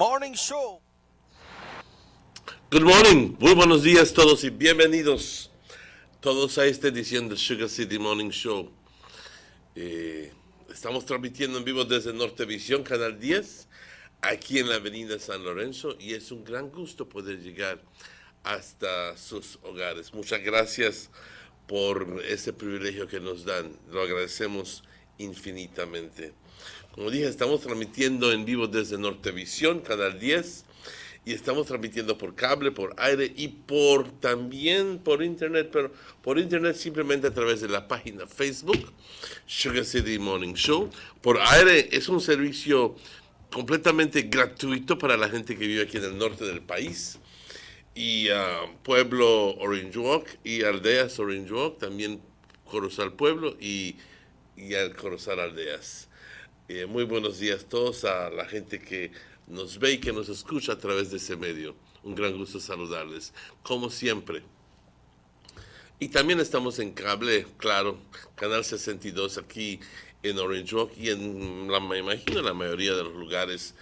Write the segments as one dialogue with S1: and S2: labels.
S1: Morning Show.
S2: Good morning, muy buenos días todos y bienvenidos todos a esta edición del Sugar City Morning Show. Estamos transmitiendo en vivo desde Nortevisión, Canal 10, aquí en la avenida San Lorenzo, y es un gran gusto poder llegar hasta sus hogares. Muchas gracias por ese privilegio que nos dan, lo agradecemos infinitamente. Como dije, estamos transmitiendo en vivo desde Nortevisión, Canal 10, y estamos transmitiendo por cable, por aire y también por internet, pero por internet simplemente a través de la página Facebook, Sugar City Morning Show. Por aire es un servicio completamente gratuito para la gente que vive aquí en el norte del país. Y Pueblo Orange Walk y Aldeas Orange Walk, también Corozal Pueblo y al Corozal Aldeas. Muy buenos días a todos, a la gente que nos ve y que nos escucha a través de ese medio. Un gran gusto saludarles, como siempre. Y también estamos en cable, claro, Canal 62 aquí en Orange Walk y me imagino en la mayoría de los lugares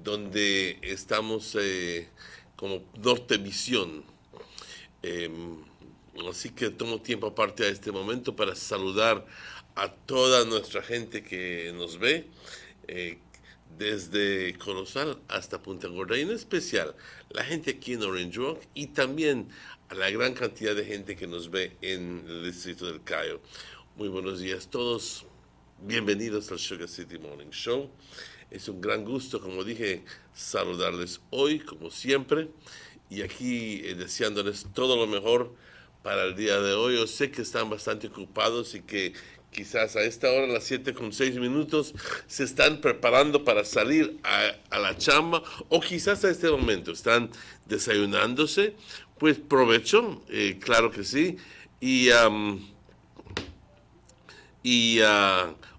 S2: donde estamos como Nortevisión. Así que tomo tiempo aparte a este momento para saludar a toda nuestra gente que nos ve, desde Corozal hasta Punta Gorda, y en especial la gente aquí en Orange Walk y también a la gran cantidad de gente que nos ve en el distrito del Cayo. Muy buenos días a todos, bienvenidos al Sugar City Morning Show. Es un gran gusto, como dije, saludarles hoy, como siempre, y aquí deseándoles todo lo mejor para el día de hoy. Yo sé que están bastante ocupados y que quizás a esta hora, a las 7:06, se están preparando para salir a la chamba, o quizás a este momento están desayunándose. Pues provecho, claro que sí, y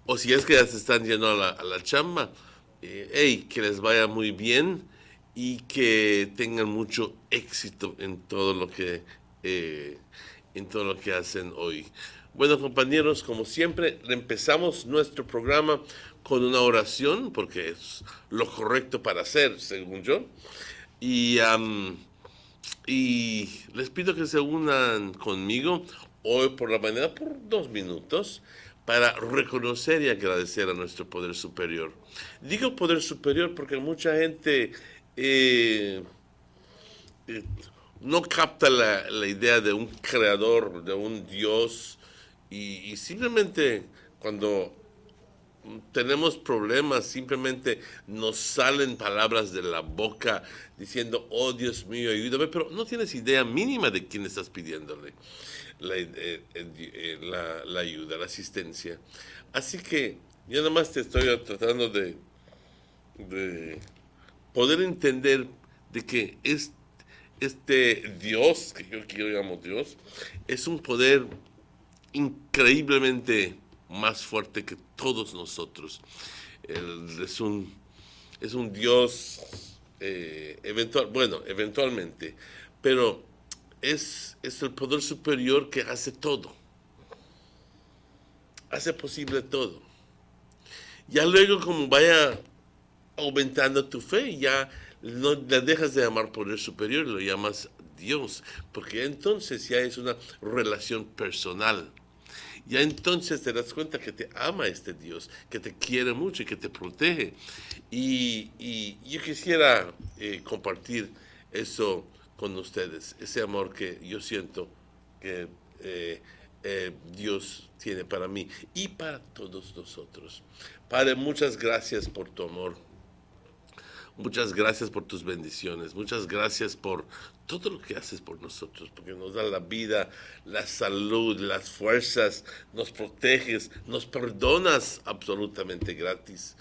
S2: o si es que ya se están yendo a la chamba, hey, que les vaya muy bien y que tengan mucho éxito en todo lo que hacen hoy. Bueno, compañeros, como siempre, empezamos nuestro programa con una oración, porque es lo correcto para hacer, según yo. Y les pido que se unan conmigo hoy por la mañana por 2 minutos para reconocer y agradecer a nuestro poder superior. Digo poder superior porque mucha gente eh, no capta la idea de un creador, de un Dios, y simplemente cuando tenemos problemas, simplemente nos salen palabras de la boca diciendo, oh Dios mío, ayúdame, pero no tienes idea mínima de quién estás pidiéndole la ayuda, la asistencia. Así que yo nada más te estoy tratando de poder entender de que este Dios, que yo llamo Dios, es un poder increíblemente más fuerte que todos nosotros. Él es un Dios eventualmente, pero es el poder superior que hace todo, hace posible todo. Ya luego, como vaya aumentando tu fe, ya no le dejas de llamar poder superior, lo llamas Dios, porque entonces ya es una relación personal. Ya entonces te das cuenta que te ama este Dios, que te quiere mucho y que te protege. Y yo quisiera compartir eso con ustedes, ese amor que yo siento que Dios tiene para mí y para todos nosotros. Padre, muchas gracias por tu amor. Muchas gracias por tus bendiciones. Muchas gracias por todo lo que haces por nosotros, porque nos da la vida, la salud, las fuerzas, nos proteges, nos perdonas absolutamente gratis.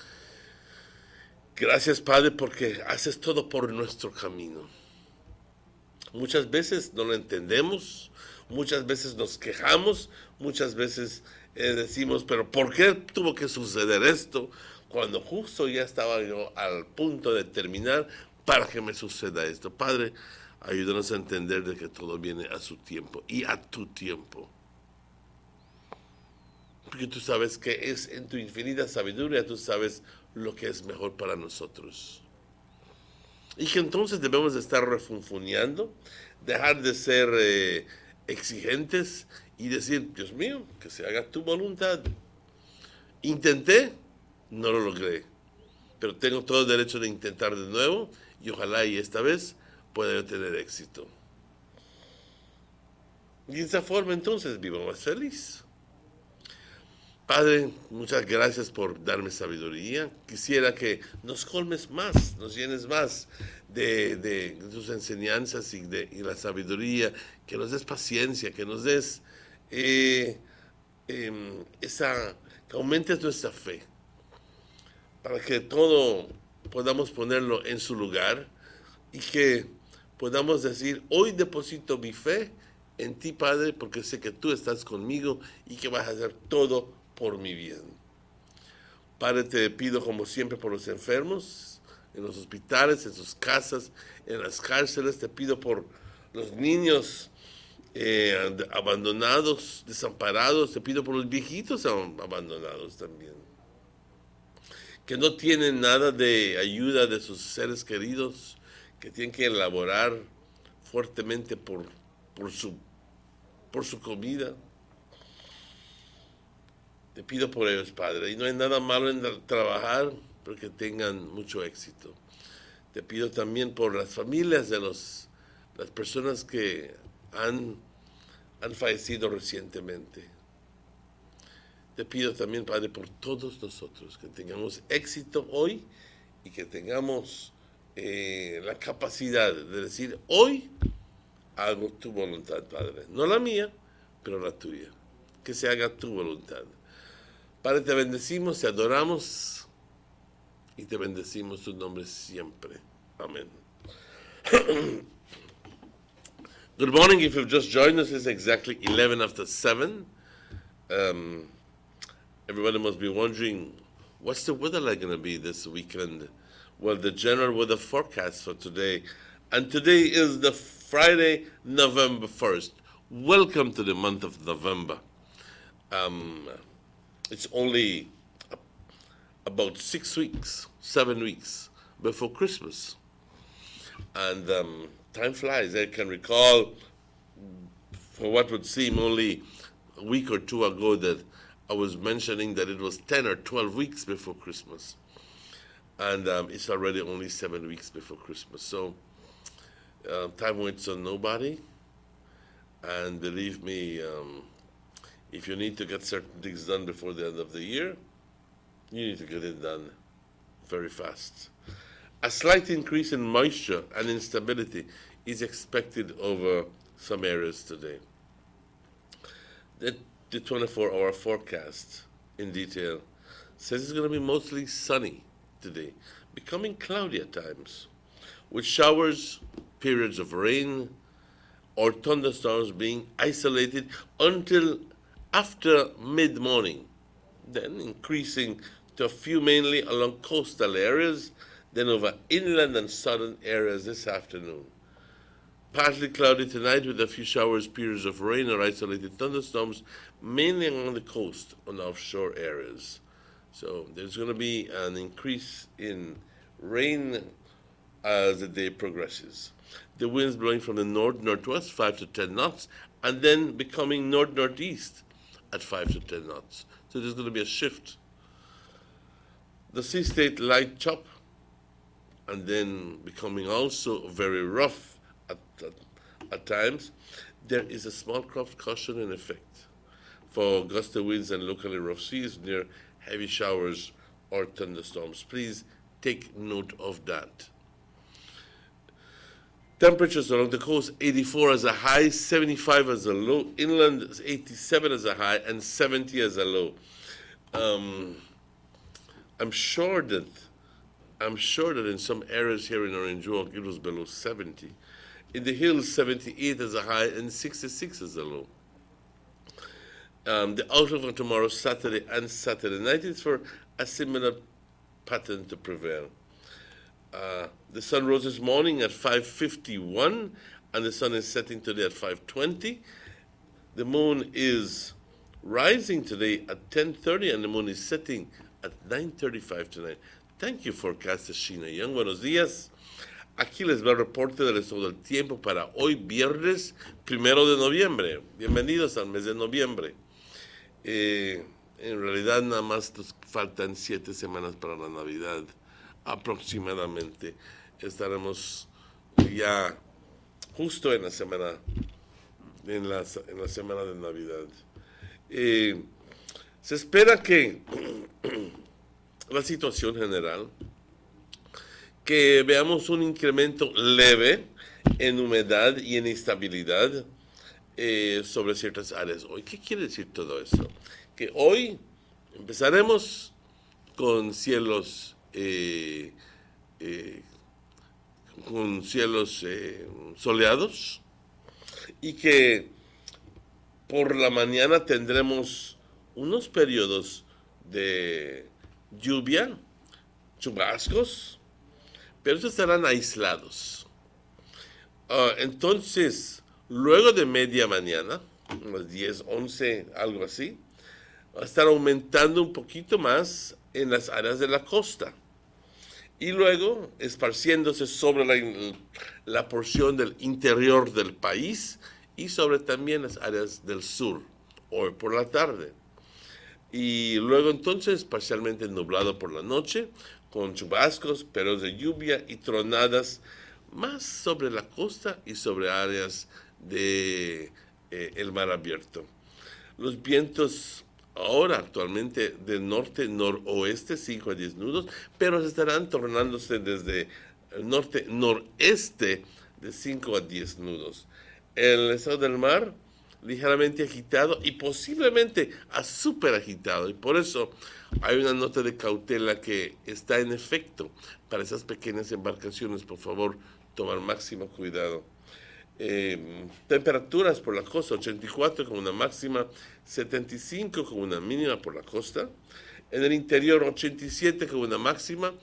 S2: Gracias, Padre, porque haces todo por nuestro camino. Muchas veces no lo entendemos, muchas veces nos quejamos, muchas veces decimos, pero ¿por qué tuvo que suceder esto? Cuando justo ya estaba yo al punto de terminar para que me suceda esto. Padre, ayúdanos a entender de que todo viene a su tiempo y a tu tiempo. Porque tú sabes que es en tu infinita sabiduría, tú sabes lo que es mejor para nosotros. y que entonces debemos de estar refunfuñando, dejar de ser exigentes y decir, Dios mío, que se haga tu voluntad. Intenté, no lo logré, pero tengo todo el derecho de intentar de nuevo y ojalá y esta vez pueda yo tener éxito. Y de esa forma entonces vivo más feliz. Padre, muchas gracias por darme sabiduría. Quisiera que nos colmes más, nos llenes más de tus enseñanzas y la sabiduría, que nos des paciencia, que nos des que aumentes nuestra fe, para que todo podamos ponerlo en su lugar y que podamos decir, hoy deposito mi fe en ti, Padre, porque sé que tú estás conmigo y que vas a hacer todo por mi bien. Padre, te pido como siempre por los enfermos, en los hospitales, en sus casas, en las cárceles. Te pido por los niños abandonados, desamparados. Te pido por los viejitos abandonados también, que no tienen nada de ayuda de sus seres queridos, que tienen que elaborar fuertemente por su comida. Te pido por ellos, Padre, y no hay nada malo en trabajar, pero que tengan mucho éxito. Te pido también por las familias de las personas que han fallecido recientemente. Te pido también, Padre, por todos nosotros, que tengamos éxito hoy y que tengamos la capacidad de decir, hoy hago tu voluntad, Padre. No la mía, pero la tuya. Que se haga tu voluntad. Padre, te bendecimos, te adoramos y te bendecimos tu nombre siempre. Amén. Good morning. If you've just joined us, it's exactly 11 after 7. Everybody must be wondering, what's the weather like going to be this weekend? Well, the general weather forecast for today, and today is the Friday, November 1st. Welcome to the month of November. It's only about 7 weeks before Christmas. And time flies. I can recall, for what would seem only a week or two ago, that I was mentioning that it was 10 or 12 weeks before Christmas. And it's already only 7 weeks before Christmas. So time waits on nobody. And believe me, if you need to get certain things done before the end of the year, you need to get it done very fast. A slight increase in moisture and instability is expected over some areas today. The 24-hour forecast in detail says it's going to be mostly sunny today, becoming cloudy at times, with showers, periods of rain, or thunderstorms being isolated until after mid-morning, then increasing to a few mainly along coastal areas, then over inland and southern areas this afternoon. Partly cloudy tonight with a few showers, periods of rain, or isolated thunderstorms, mainly along the coast and offshore areas. So there's going to be an increase in rain as the day progresses. The winds blowing from the north-northwest, 5 to 10 knots, and then becoming north-northeast at 5 to 10 knots. So there's going to be a shift. The sea stayed light chop, and then becoming also very rough at times. There is a small caution in effect for gusty winds and locally rough seas near heavy showers or thunderstorms. Please take note of that. Temperatures along the coast, 84 as a high, 75 as a low. Inland, 87 as a high, and 70 as a low. I'm sure that in some areas here in Orange Walk, it was below 70. In the hills, 78 as a high and 66 as a low. The outlook for tomorrow, Saturday and Saturday night, is for a similar pattern to prevail. The sun rose this morning at 5:51, and the sun is setting today at 5:20. The moon is rising today at 10:30, and the moon is setting at 9:35 tonight. Thank you, forecaster Sheena Young. Buenos días. Aquí les va el reporte del estado del tiempo para hoy, viernes 1 de noviembre. Bienvenidos al mes de noviembre. En realidad nada más nos faltan 7 semanas para la Navidad, aproximadamente. Estaremos ya justo en la semana, en la semana de Navidad. Se espera que la situación general, que veamos un incremento leve en humedad y en estabilidad sobre ciertas áreas hoy. ¿Qué quiere decir todo eso? Que hoy empezaremos con cielos soleados, y que por la mañana tendremos unos periodos de lluvia, chubascos, pero estos estarán aislados. Entonces, luego de media mañana, unas 10, 11, algo así, va a estar aumentando un poquito más en las áreas de la costa. Y luego esparciéndose sobre la porción del interior del país y sobre también las áreas del sur, hoy por la tarde. Y luego entonces parcialmente nublado por la noche, con chubascos, periodos de lluvia y tronadas más sobre la costa y sobre áreas de el mar abierto. Los vientos ahora actualmente del norte-noroeste, 5 a 10 nudos, pero se estarán tornándose desde el norte-noreste de 5 a 10 nudos. El estado del mar ligeramente agitado y posiblemente a súper agitado, y por eso hay una nota de cautela que está en efecto para esas pequeñas embarcaciones. Por favor, tomar máximo cuidado. Temperaturas por la costa, 84 con una máxima, 75 con una mínima por la costa. En el interior, 87 con una máxima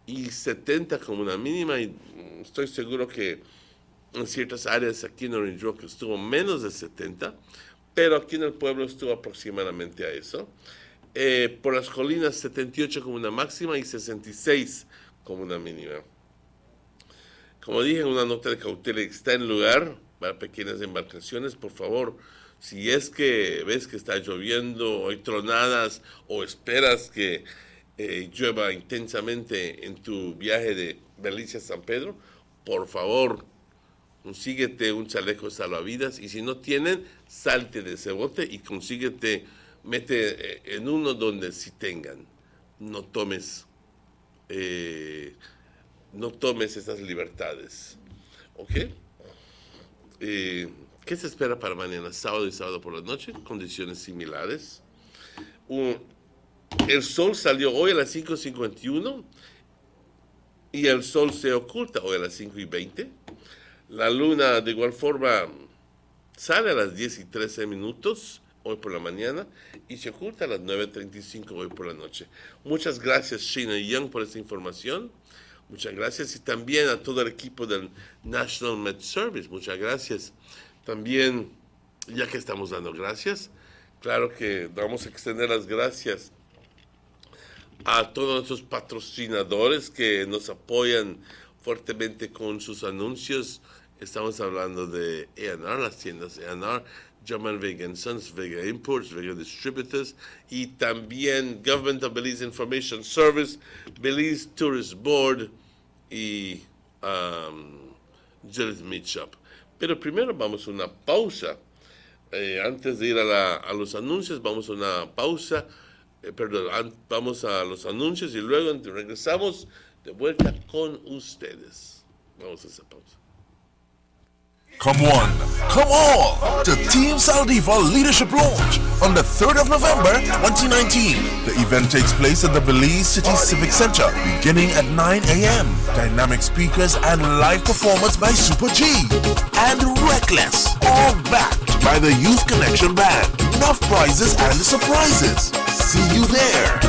S2: y 70 con una mínima, y estoy seguro que en ciertas áreas aquí en Orange Rock estuvo menos de 70, pero aquí en el pueblo estuvo aproximadamente a eso. Por las colinas, 78 como una máxima y 66 como una mínima. Como dije, una nota de cautela está en lugar para pequeñas embarcaciones. Por favor, si es que ves que está lloviendo o hay tronadas o esperas que llueva intensamente en tu viaje de Belice a San Pedro, por favor, consíguete un chaleco salvavidas, y si no tienen, salte de ese bote y consíguete, mete en uno donde sí tengan. No tomes esas libertades. ¿Ok? ¿Qué se espera para mañana, sábado y sábado por la noche? Condiciones similares. El sol salió hoy a las 5:51 y el sol se oculta hoy a las 5:20. La luna de igual forma sale a las 10:13 hoy por la mañana y se oculta a las 9:35 hoy por la noche. Muchas gracias, Sheena Young, por esta información. Muchas gracias, y también a todo el equipo del National Med Service. Muchas gracias. También, ya que estamos dando gracias, claro que vamos a extender las gracias a todos nuestros patrocinadores que nos apoyan fuertemente con sus anuncios. Estamos hablando de A&R, las tiendas A&R, German Vega Sons, Vega Imports, Vega Distributors, y también Government of Belize Information Service, Belize Tourist Board y Gillette Meat Shop. Pero primero vamos a una pausa. Antes de ir a los anuncios, vamos a una pausa. Vamos a los anuncios y luego regresamos de vuelta con ustedes. Vamos a esa pausa.
S1: Come one, come all to Team Saldiva Leadership Launch on the 3rd of November 2019. The event takes place at the Belize City Civic Center beginning at 9 a.m. Dynamic speakers and live performance by Super G and Reckless, all backed by the Youth Connection Band. Enough prizes and surprises. See you there.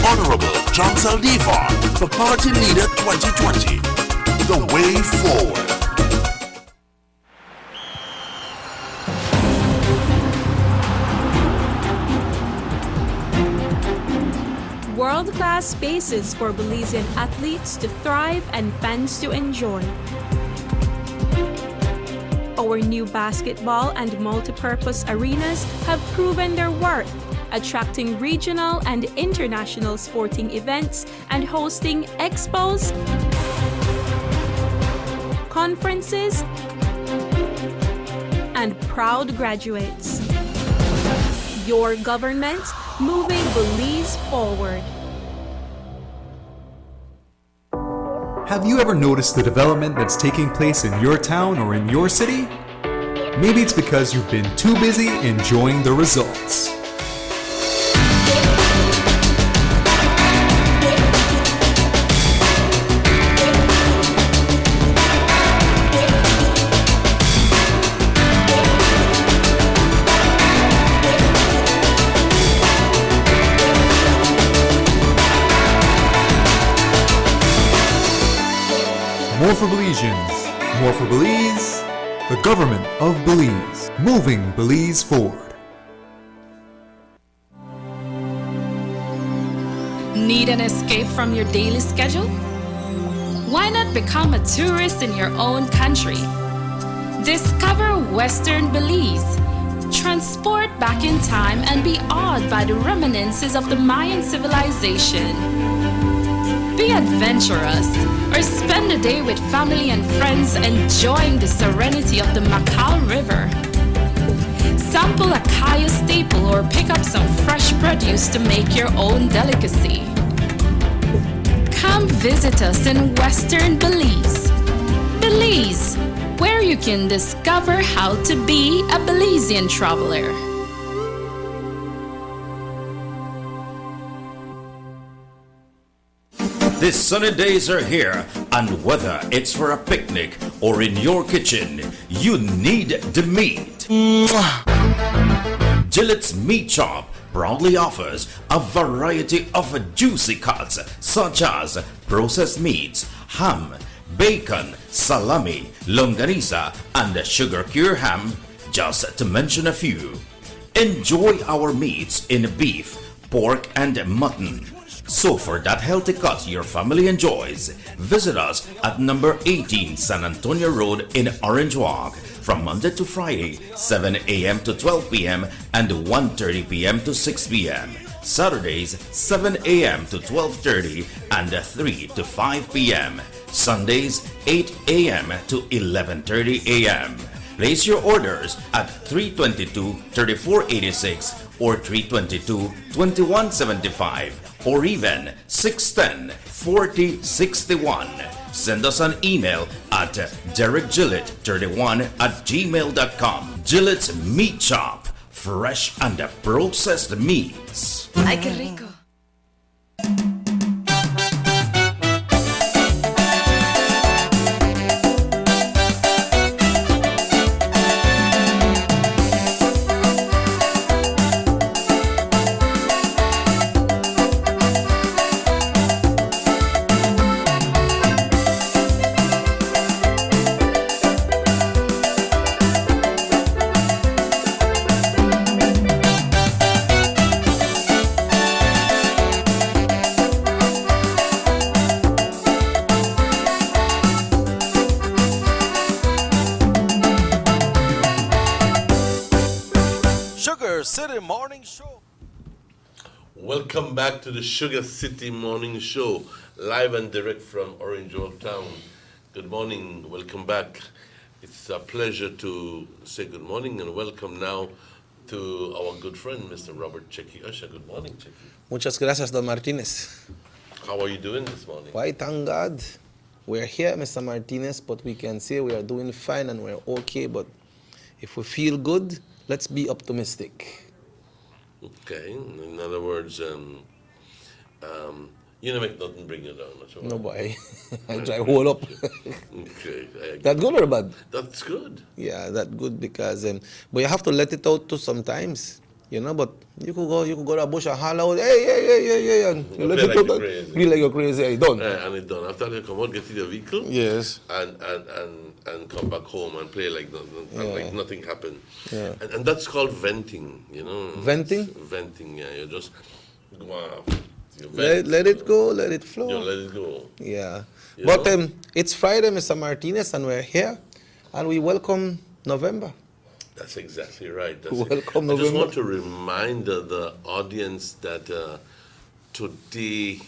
S1: Honorable John Saldiva for Party Leader 2020. The way forward.
S3: world-class spaces for Belizean athletes to thrive and fans to enjoy. Our new basketball and multipurpose arenas have proven their worth, attracting regional and international sporting events and hosting expos, conferences, and proud graduates. Your government moving Belize forward.
S4: Have you ever noticed the development that's taking place in your town or in your city? Maybe it's because you've been too busy enjoying the results. More for Belizeans, more for Belize, the government of Belize, moving Belize forward.
S5: Need an escape from your daily schedule? Why not become a tourist in your own country? Discover Western Belize. Transport back in time and be awed by the reminiscences of the Mayan civilization. Be adventurous or spend a day with family and friends enjoying the serenity of the Macau River. Sample a kaya staple or pick up some fresh produce to make your own delicacy. Come visit us in Western Belize. Belize, where you can discover how to be a Belizean traveler.
S6: These sunny days are here, and whether it's for a picnic or in your kitchen, you need the meat. Gillette's Meat Shop proudly offers a variety of juicy cuts such as processed meats, ham, bacon, salami, longaniza, and sugar cure ham, just to mention a few. Enjoy our meats in beef, pork, and mutton. So for that healthy cut your family enjoys, visit us at number 18 San Antonio Road in Orange Walk from Monday to Friday, 7 a.m. to 12 p.m. and 1:30 p.m. to 6 p.m. Saturdays, 7 a.m. to 12:30 and 3 to 5 p.m. Sundays, 8 a.m. to 11:30 a.m. Place your orders at 322-3486 or 322-2175 or even 610-4061. Send us an email at derekgillett31@gmail.com. Gillette's Meat Shop, fresh and processed meats.
S7: Ay, qué rico.
S8: Sugar City Morning Show.
S2: Welcome back to the Sugar City Morning Show, live and direct from Orange Walk Town. Good morning, welcome back. It's a pleasure to say good morning and welcome now to our good friend, Mr. Robert Checky Usher. Good morning, Checky.
S8: Muchas gracias, Don Martinez.
S2: How are you doing this morning?
S8: Why, thank God. We're here, Mr. Martinez, but we can say we are doing fine and we're okay. But if we feel good, let's be optimistic.
S2: Okay, in other words, you don't make nothing bring you down. That's all right.
S8: No, boy. I try to hold up.
S2: Okay.
S8: That good or bad?
S2: That's good.
S8: Yeah, that good because, but you have to let it out too sometimes. You know, but you could go to a bush and holler out, hey, and you let it out. Be like you're crazy. Hey, done.
S2: And it's done. After you come out, get to the vehicle.
S8: Yes.
S2: And come back home and play like nothing happened.
S8: Yeah.
S2: And that's called venting, you know.
S8: Venting?
S2: Venting, yeah. You just go out, You
S8: Let it go, let it flow.
S2: You let it go.
S8: Yeah.
S2: You
S8: But
S2: know?
S8: it's Friday, Mr. Martinez, and we're here, and we welcome November.
S2: That's exactly right.
S8: Welcome
S2: I just
S8: November.
S2: want to remind the audience that today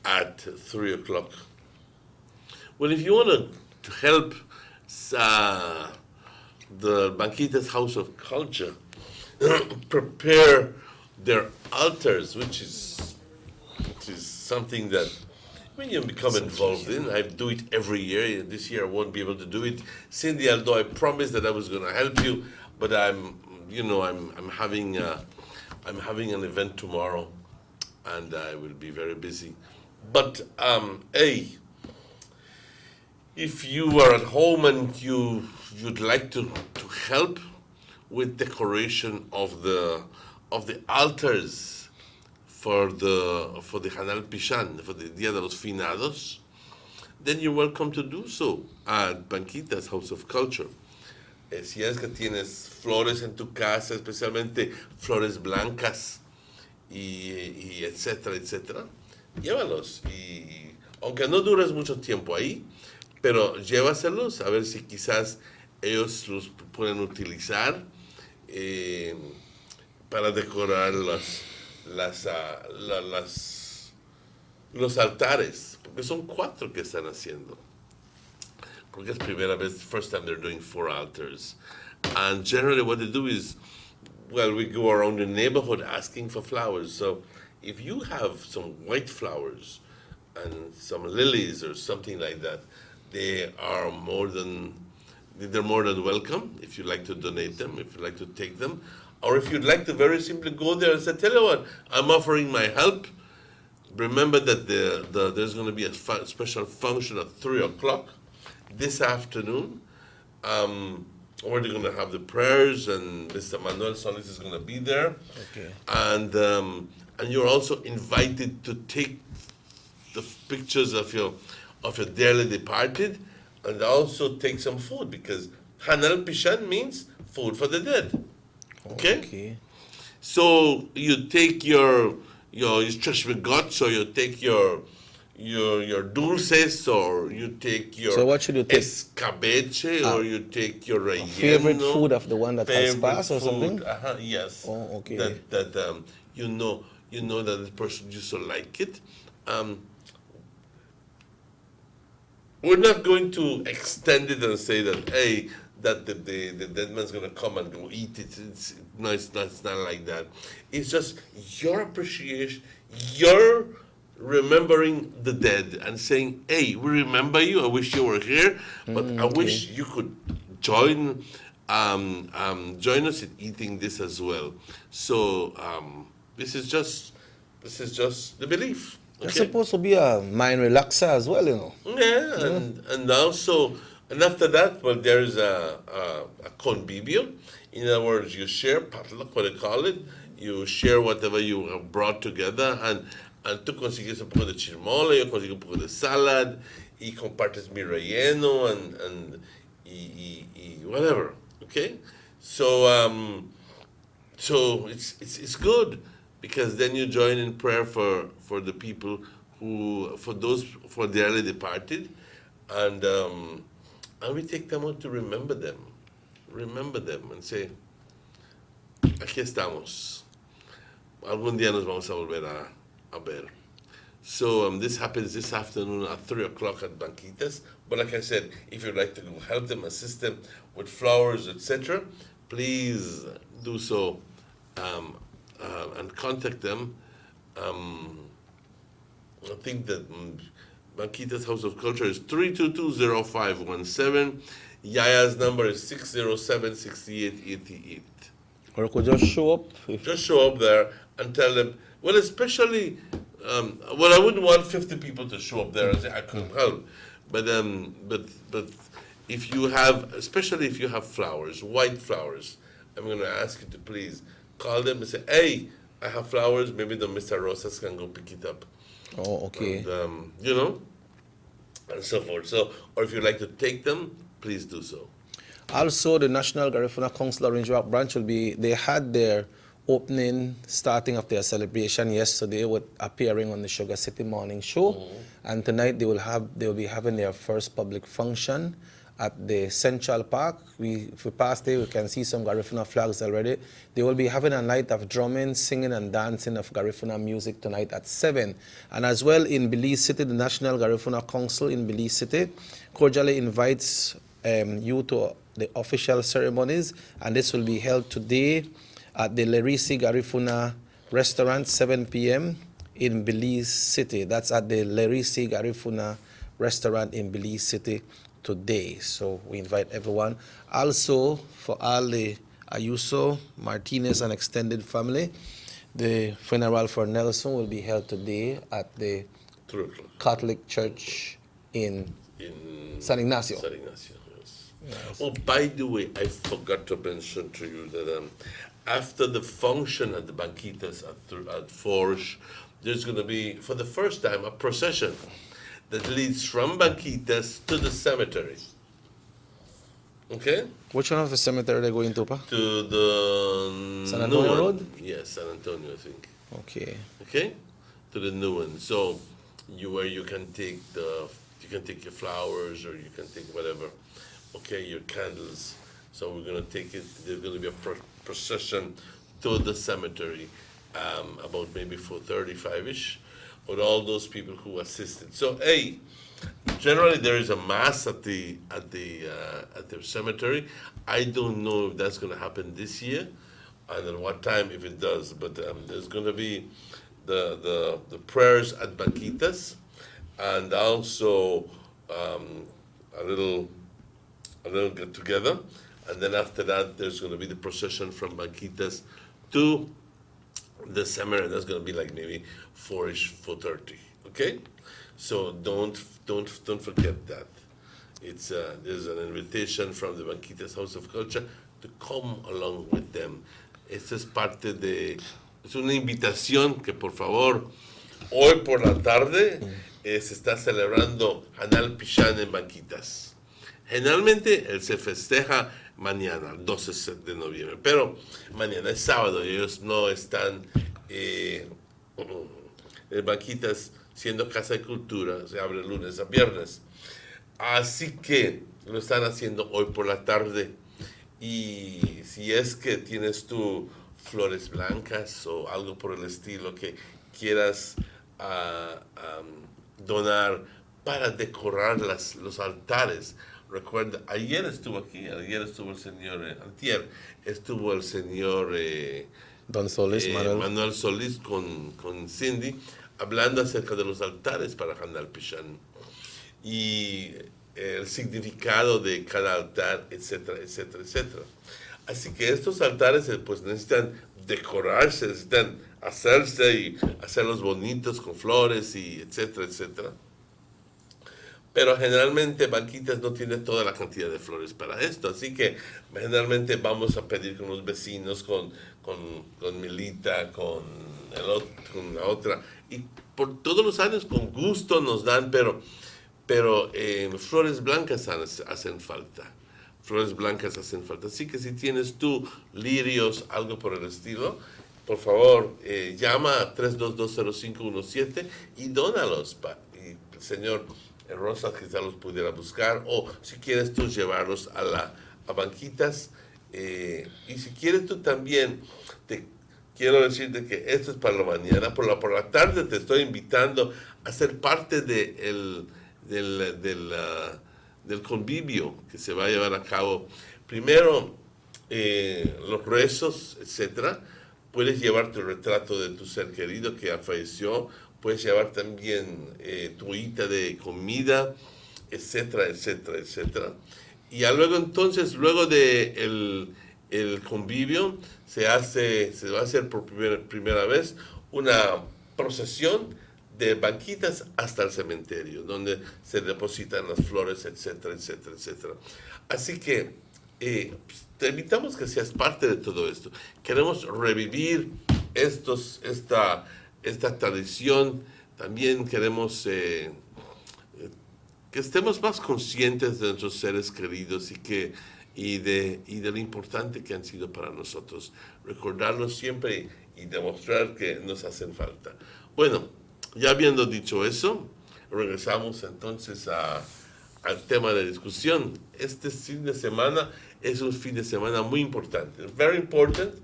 S2: at 3 o'clock, well, if you want to help the Banquitas House of Culture prepare their altars, which is something that you become involved in. I do it every year. This year I won't be able to do it. Cindy, although I promised that I was going to help you, but I'm having an event tomorrow, and I will be very busy. But if you are at home and you'd like to help with decoration of the altars for the Hanal Pishan, for the Dia de los Finados, then you're welcome to do so at Banquitas House of Culture. Si es que tienes flores en tu casa, especialmente flores blancas y etcétera, etcétera, llévalos. Y aunque no dures mucho tiempo ahí, pero llévaselos a ver si quizás ellos los pueden utilizar para decorar los altares, porque son 4 que están haciendo. Creo que es primera vez, first time they're doing 4 altars. And generally what they do is, well, we go around the neighborhood asking for flowers. So if you have some white flowers and some lilies or something like that, they're more than welcome if you'd like to donate them, if you'd like to take them. Or if you'd like to very simply go there and say, tell you what, I'm offering my help. Remember that there's going to be a special function at 3 o'clock this afternoon, where they're going to have the prayers, and Mr. Manuel Solis is going to be there.
S8: Okay.
S2: And you're also invited to take the pictures of your dearly departed, and also take some food, because Hanal Pishan means food for the dead. Okay? So you take your stretch guts, or you take your dulces, or you take your
S8: So what should you take?
S2: escabeche, or you take your relleno.
S8: Favorite food of the one that has passed or something?
S2: Yes.
S8: Oh, okay.
S2: That you know that the person used to like it. We're not going to extend it and say that, hey, that the dead man's going to come and go eat it. It's not like that. It's just your appreciation, your remembering the dead and saying, hey, we remember you. I wish you were here, but I wish you could join us in eating this as well. So this is just the belief.
S8: It's
S2: Okay?
S8: supposed to be a mind relaxer as well, you know.
S2: Yeah, and also, and after that, well, there is a convivio. In other words, you share, potluck, what they call it. You share whatever you have brought together, and tú consigues un poco de chirmole, yo consigo un poco de salad, y compartes mi relleno, and whatever, okay? So, so it's good, because then you join in prayer for the people for the early departed, and we take them out to remember them, and say, aquí estamos. Algún día nos vamos a volver a ver. So this happens this afternoon at 3 o'clock at Banquitas. But like I said, if you'd like to go help them, assist them with flowers, etc., please do so, and contact them. I think that Banquitas House of Culture is 322-0517. Yaya's number is 607-6888.
S8: Or you could just show up.
S2: Just show up there and tell them, well, especially, well, I wouldn't want 50 people to show up there and say, I couldn't help. But if you have, especially if you have flowers, white flowers, I'm going to ask you to please call them and say, hey, I have flowers, maybe the Mr. Rosas can go pick it up.
S8: Oh, okay.
S2: And, and so forth. So, or if you'd like to take them, please do so.
S8: Also, the National Garifuna Council Orange Rock branch they had their starting of their celebration yesterday with appearing on the Sugar City Morning Show, and tonight they will be having their first public function at the Central Park. If we pass there, we can see some Garifuna flags already. They will be having a night of drumming, singing, and dancing of Garifuna music tonight at 7. And as well in Belize City, the National Garifuna Council in Belize City cordially invites you to the official ceremonies, and this will be held today at the Lerisi Garifuna restaurant, 7 p.m. in Belize City. That's at the Lerisi Garifuna restaurant in Belize City today. So we invite everyone. Also, for all the Ayuso, Martinez, and extended family, the funeral for Nelson will be held today at the Catholic Church in San Ignacio.
S2: San Ignacio, yes. Yes. Oh, by the way, I forgot to mention to you that after the function at the Banquitas at Forge, there's going to be, for the first time, a procession that leads from Banquitas to the cemetery. Okay?
S8: Which one of the cemetery are they going to, Pa?
S2: To the
S8: San Antonio Road?
S2: Yes, San Antonio, I think.
S8: Okay.
S2: Okay? To the new one. So you can take your flowers, or you can take whatever. Okay, your candles. So we're gonna take it. There's gonna be a procession to the cemetery, about maybe 4:35ish, with all those people who assisted. So generally there is a mass at the cemetery. I don't know if that's gonna happen this year, and at what time if it does. But there's gonna be the prayers at Banquitas, and also a little get together. And then after that, there's going to be the procession from Banquitas to the cemetery. That's going to be like maybe 4-ish, 4:30. Okay, so don't forget that. There's an invitation from the Banquitas House of Culture to come along with them. Esta es una invitación que por favor hoy por la tarde se está celebrando Hanal Pishan en Banquitas. Generalmente él se festeja mañana, el 12 de noviembre, pero mañana es sábado y ellos no están en Banquitas, siendo Casa de Cultura, se abre lunes a viernes. Así que lo están haciendo hoy por la tarde, y si es que tienes tú flores blancas o algo por el estilo que quieras donar para decorar los altares. Recuerda, ayer estuvo el señor, antier, estuvo el señor
S8: Don Solís,
S2: Manuel Solís con Cindy, hablando acerca de los altares para Hanal Pishan y el significado de cada altar, etcétera, etcétera, etcétera. Así que estos altares pues necesitan decorarse, necesitan hacerse y hacerlos bonitos con flores y etcétera, etcétera. Pero generalmente Banquitas no tiene toda la cantidad de flores para esto, así que generalmente vamos a pedir con los vecinos, con Milita, con la otra, y por todos los años con gusto nos dan, pero flores blancas hacen falta. Flores blancas hacen falta. Así que si tienes tú lirios, algo por el estilo, por favor, llama a 3220517 y dónalos. Y el señor Rosa quizá los pudiera buscar, o si quieres tú llevarlos a Banquitas. Y si quieres tú también, te quiero decirte que esto es para la mañana. Por la tarde te estoy invitando a ser parte del convivio que se va a llevar a cabo. Primero, los rezos, etcétera. Puedes llevar tu retrato de tu ser querido que ya falleció. Puedes llevar también tu hojita de comida, etcétera, etcétera, etcétera. Y ya luego de el convivio, se va a hacer por primera vez una procesión de Banquitas hasta el cementerio, donde se depositan las flores, etcétera, etcétera, etcétera. Así que te invitamos que seas parte de todo esto. Queremos revivir esta tradición. También queremos que estemos más conscientes de nuestros seres queridos y de lo importante que han sido para nosotros. recordarlos siempre y demostrar que nos hacen falta. Bueno, ya habiendo dicho eso, regresamos entonces al tema de discusión. Este fin de semana es un fin de semana muy importante, very important,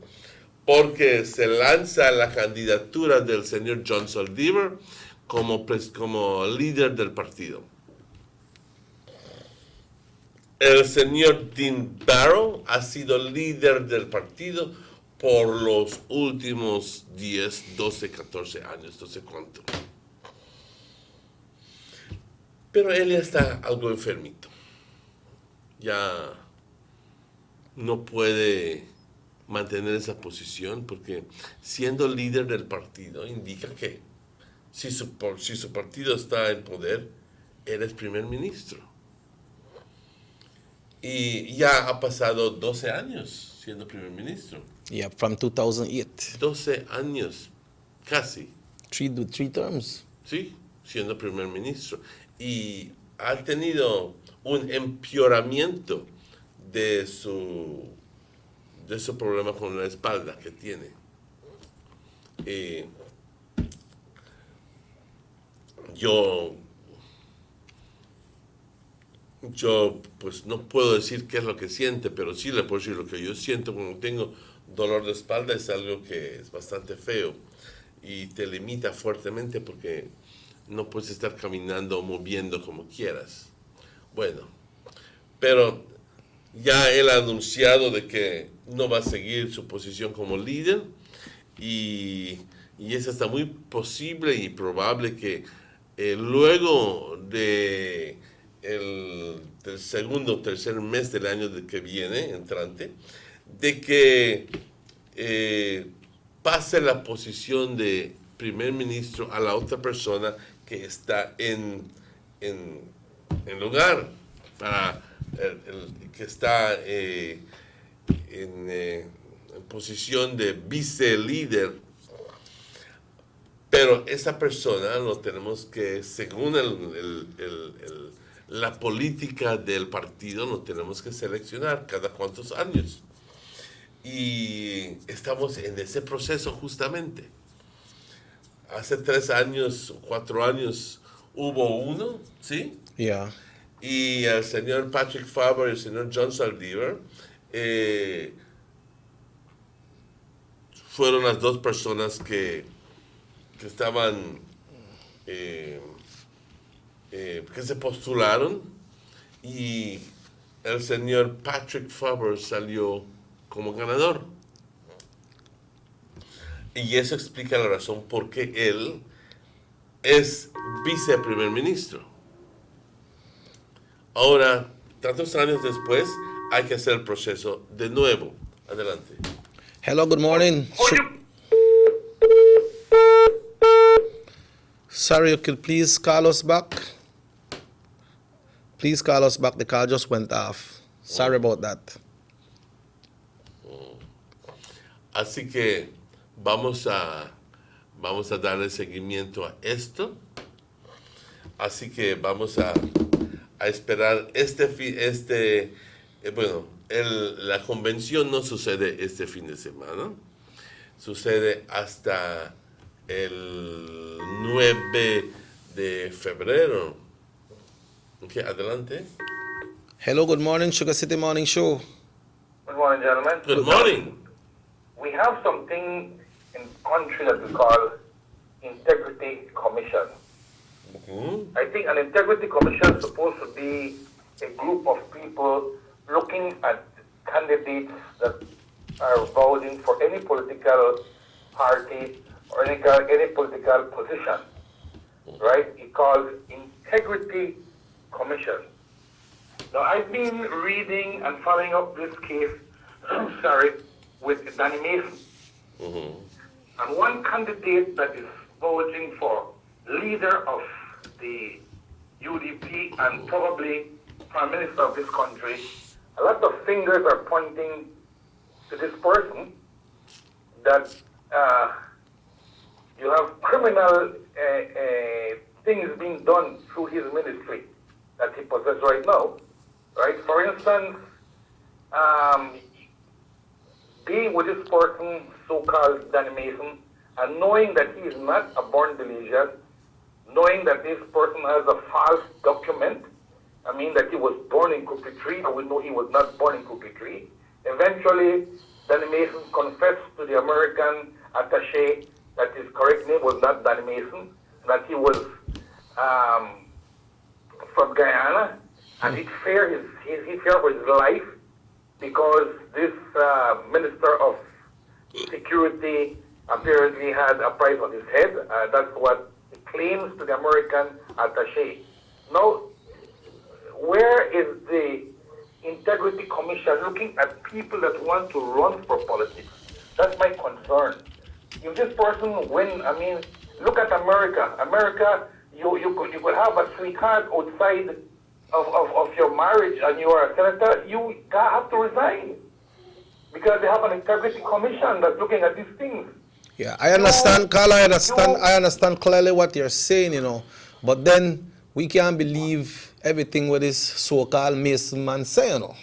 S2: porque se lanza la candidatura del señor John Saldivar como líder del partido. El señor Dean Barrow ha sido líder del partido por los últimos 10, 12, 14 años, no sé cuánto. Pero él ya está algo enfermito. Ya no puede mantener esa posición porque siendo líder del partido indica que si su partido está en poder, él es primer ministro. Y ya ha pasado 12 años siendo primer ministro.
S8: Yeah, from 2008.
S2: 12 años, casi.
S8: Three terms.
S2: Sí, siendo primer ministro. Y ha tenido un empeoramiento de su problema con la espalda que tiene. Yo pues no puedo decir qué es lo que siente, pero sí le puedo decir lo que yo siento cuando tengo dolor de espalda. Es algo que es bastante feo y te limita fuertemente porque no puedes estar caminando o moviendo como quieras. Bueno, pero ya él ha anunciado de que no va a seguir su posición como líder y es hasta muy posible y probable que luego del segundo o tercer mes del año que viene, entrante, de que pase la posición de primer ministro a la otra persona que está en lugar para que está en posición de vice-líder. Pero esa persona lo tenemos que, según la política del partido, lo tenemos que seleccionar cada cuantos años. Y estamos en ese proceso justamente. Hace 3 años, 4 años, hubo uno, ¿sí?
S8: Yeah.
S2: Y el señor Patrick Faber y el señor John Saldivar fueron las dos personas que estaban, que se postularon, y el señor Patrick Faber salió como ganador. Y eso explica la razón por qué él es viceprimer ministro. Ahora, tantos años después, hay que hacer el proceso de nuevo. Adelante.
S8: Hello, good morning. Sorry, you could please call us back? Please call us back. The call just went off. Sorry about that.
S2: Así que vamos a darle seguimiento a esto. Así que vamos a esperar la convención no sucede este fin de semana. Sucede hasta el 9 de febrero. Okay, adelante.
S8: Hello, good morning, Sugar City Morning Show.
S7: Good morning, gentlemen.
S2: Good morning.
S7: We have something in country that we call Integrity Commission.
S2: Mm-hmm.
S7: I think an Integrity Commission is supposed to be a group of people looking at candidates that are voting for any political party or any political position, right? It's called Integrity Commission. Now, I've been reading and following up this case, with Danny Mason.
S2: Mm-hmm.
S7: And one candidate that is voting for leader of the UDP and probably Prime Minister of this country, a lot of fingers are pointing to this person that you have criminal things being done through his ministry that he possesses right now, right? For instance, being with this person, so-called Danny Mason, and knowing that he is not a born Belizean, knowing that this person has a false document, I mean that he was born in Coupetry, but we know he was not born in Coupetry. Eventually, Danny Mason confessed to the American attaché that his correct name was not Danny Mason, that he was from Guyana, and he feared for his life because this Minister of Security apparently had a price on his head. That's what he claims to the American attaché. Now, where is the Integrity Commission looking at people that want to run for politics? That's my concern. If this person win, I mean, look at America. America, you could have a sweetheart outside of your marriage and you are a senator, you have to resign. Because they have an Integrity Commission that's looking at these things.
S8: Yeah, I understand, Carl. I understand clearly what you're saying, you know. But then we can't believe everything what this so-called Mason man say, you know.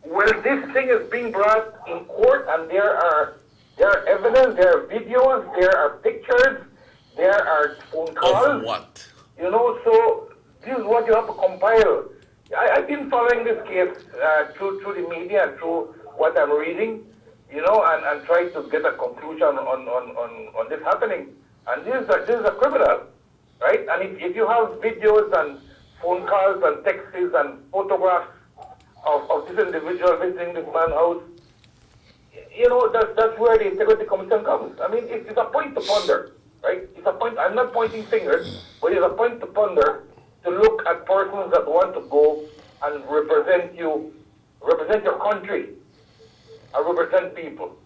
S7: Well, this thing is being brought in court, and there are evidence, there are videos, there are pictures, there are phone calls.
S2: Of what?
S7: You know, so this is what you have to compile. I've been following this case through the media, through what I'm reading, you know, and trying to get a conclusion on this happening. And this is a criminal, right? And if you have videos and phone calls and texts and photographs of this individual visiting this man's house, you know, that's where the Integrity Commission comes. I mean, it's a point to ponder, right? It's a point. I'm not pointing fingers, but it's a point to ponder to look at persons that want to go and represent your country, and represent people.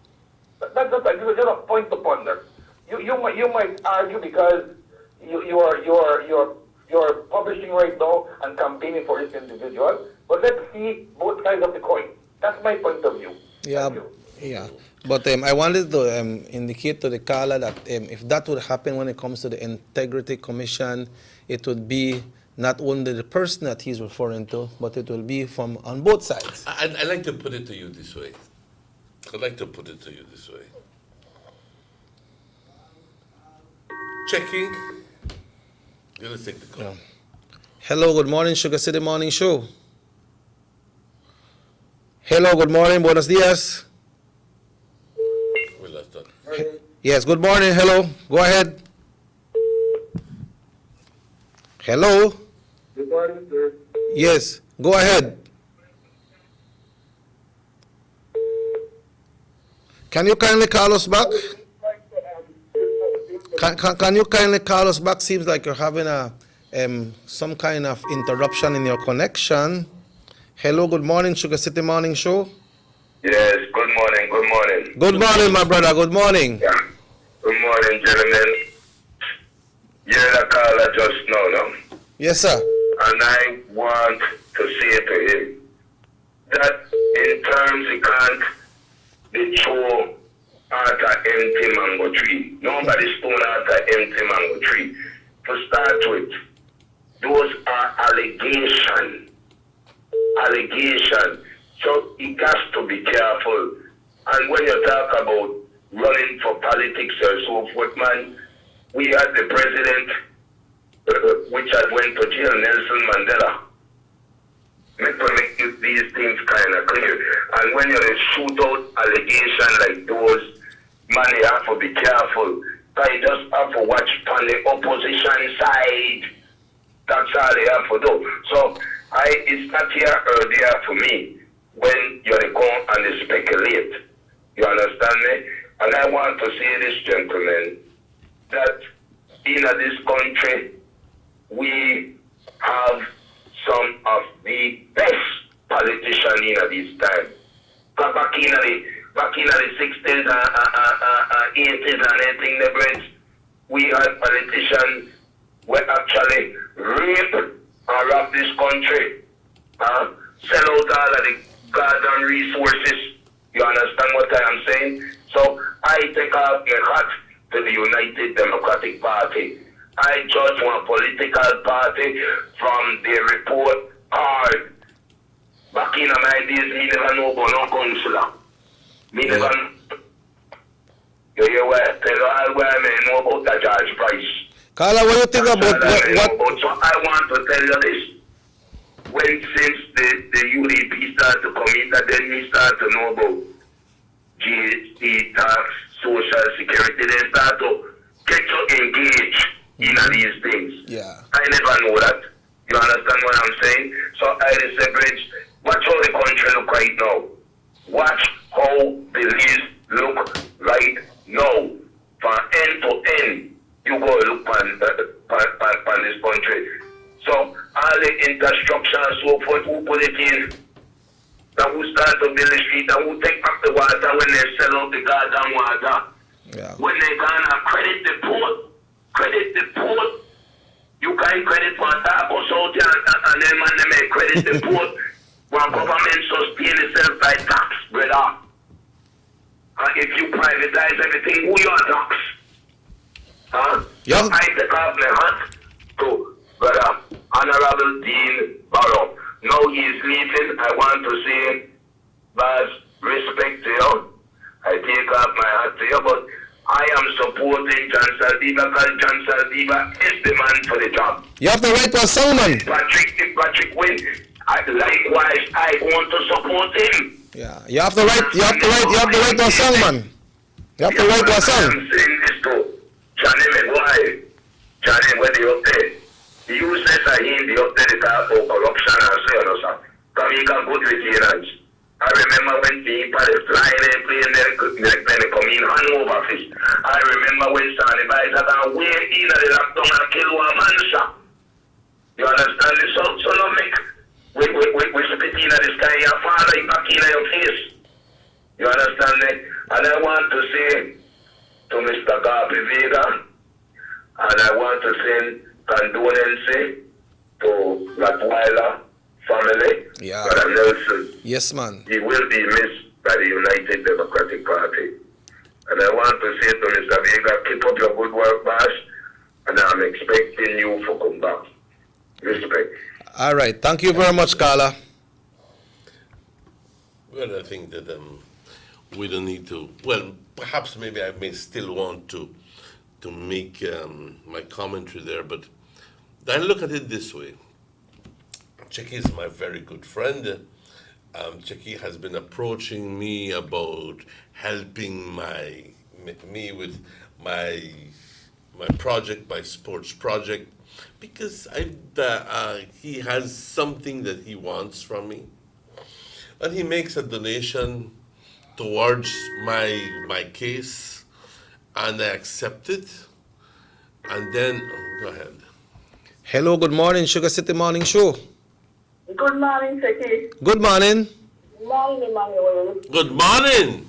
S7: That's just a point to ponder. You might argue because you're publishing right now and campaigning for this individual, but let's see both sides of the coin. That's my point of view.
S8: Yeah. Yeah, but I wanted to indicate to the caller that if that would happen when it comes to the Integrity Commission, it would be not only the person that he's referring to, but it will be from on both sides.
S2: I'd like to put it to you this way. Checking. Let's take the call.
S8: Yeah. Hello, good morning, Sugar City Morning Show. Hello, good morning, buenos dias.
S2: We lost that.
S8: Yes, good morning, hello, go ahead. Hello?
S7: Good morning, sir.
S8: Yes, go ahead. Can you kindly call us back? Can you kindly call us back? Seems like you're having some kind of interruption in your connection. Hello, good morning, Sugar City Morning Show.
S9: Yes, good morning.
S8: Good morning, my brother, good morning.
S9: Yeah. Good morning, gentlemen. You're the caller just now, no?
S8: Yes, sir.
S9: And I want to say to him that in terms he can't be throw at an empty mango tree. Nobody's thrown at an empty mango tree. To start with, those are allegations. So he has to be careful. And when you talk about running for politics or so forth, man, we had the president, which had went to jail, Nelson Mandela. Make these things kind of clear. And when you shoot out allegations like those, man, you have to be careful. You just have to watch on the opposition side. That's all you have to do. So it's not here or there for me when you go and you speculate. You understand me? And I want to say this, gentlemen, that in this country, we have some of the best politicians in this time. Back in the 60s, 80s and anything, the Brits, we had politicians who actually rape and rob this country, sell out all of the garden resources. You understand what I am saying? So I take off a hat to the United Democratic Party. I judge one political party from the report card. Back in my days, me never know about no councillor. Me never. You hear what? Tell all where I know about the George Price.
S8: Carla, what do you think about what?
S9: So I want to tell you this. When since the UDP start to come in, then we start to know about GST, tax, social security, they start to get you engaged in these things.
S8: Yeah.
S9: I never know that. You understand what I'm saying? So I say, Bridge, watch how the country look right now. Watch how the list look right now. From end to end, you go look on this country. So all the infrastructure and so forth, who put it in? That who start to build the street, that who take back the water when they sell out the goddamn water.
S8: Yeah.
S9: When they gonna credit the port, you can credit for taco salt and then man they may credit the port. When government sustain itself by tax, brother. And if you privatize everything, who your tax? Huh?
S8: Yep.
S9: I take off my hat to brother Honorable Dean Barrow. Now he's leaving. I want to say, Baz, respect to you. I take off my hat to you, but I am supporting John Saldiva because John Saldiva is the man for the job.
S8: You have to write to a song, man.
S9: If Patrick win, likewise, I want to support him.
S8: Yeah, you have to write to a song, man. You have to write to a song.
S9: I'm saying this to Johnny McGuire. Johnny, when they up there, the useless are in the up there, they talk about corruption and so on, sir. Because he can good retainers. I remember when people are flying and playing their when they come in Hanover office. I remember when Sandy Bites had a way in the lockdown and kill one man, sir. You understand this? So don't make we spit in the sky, your father is back in your face. You understand that? And I want to say to Mr. Garvey Vega, and I want to send condolences to Latwila family,
S8: Yeah.
S9: Brother Nelson.
S8: Yes, man.
S9: He will be missed by the United Democratic Party. And I want to say to Mr. Vega, keep up your good work, boss, and I'm expecting you to come back. Respect.
S8: All right. Thank you very much, Carla.
S2: Well, I think that we don't need to. Well, perhaps maybe I may still want to make my commentary there, but I look at it this way. Checky is my very good friend. Checky has been approaching me about helping me with my project, my sports project, because he has something that he wants from me, and he makes a donation towards my case, and I accept it, and then go ahead.
S8: Hello, good morning, Sugar City Morning Show.
S10: Good morning, Seki.
S8: Good morning.
S10: Morning, Emmanuel.
S2: Good morning.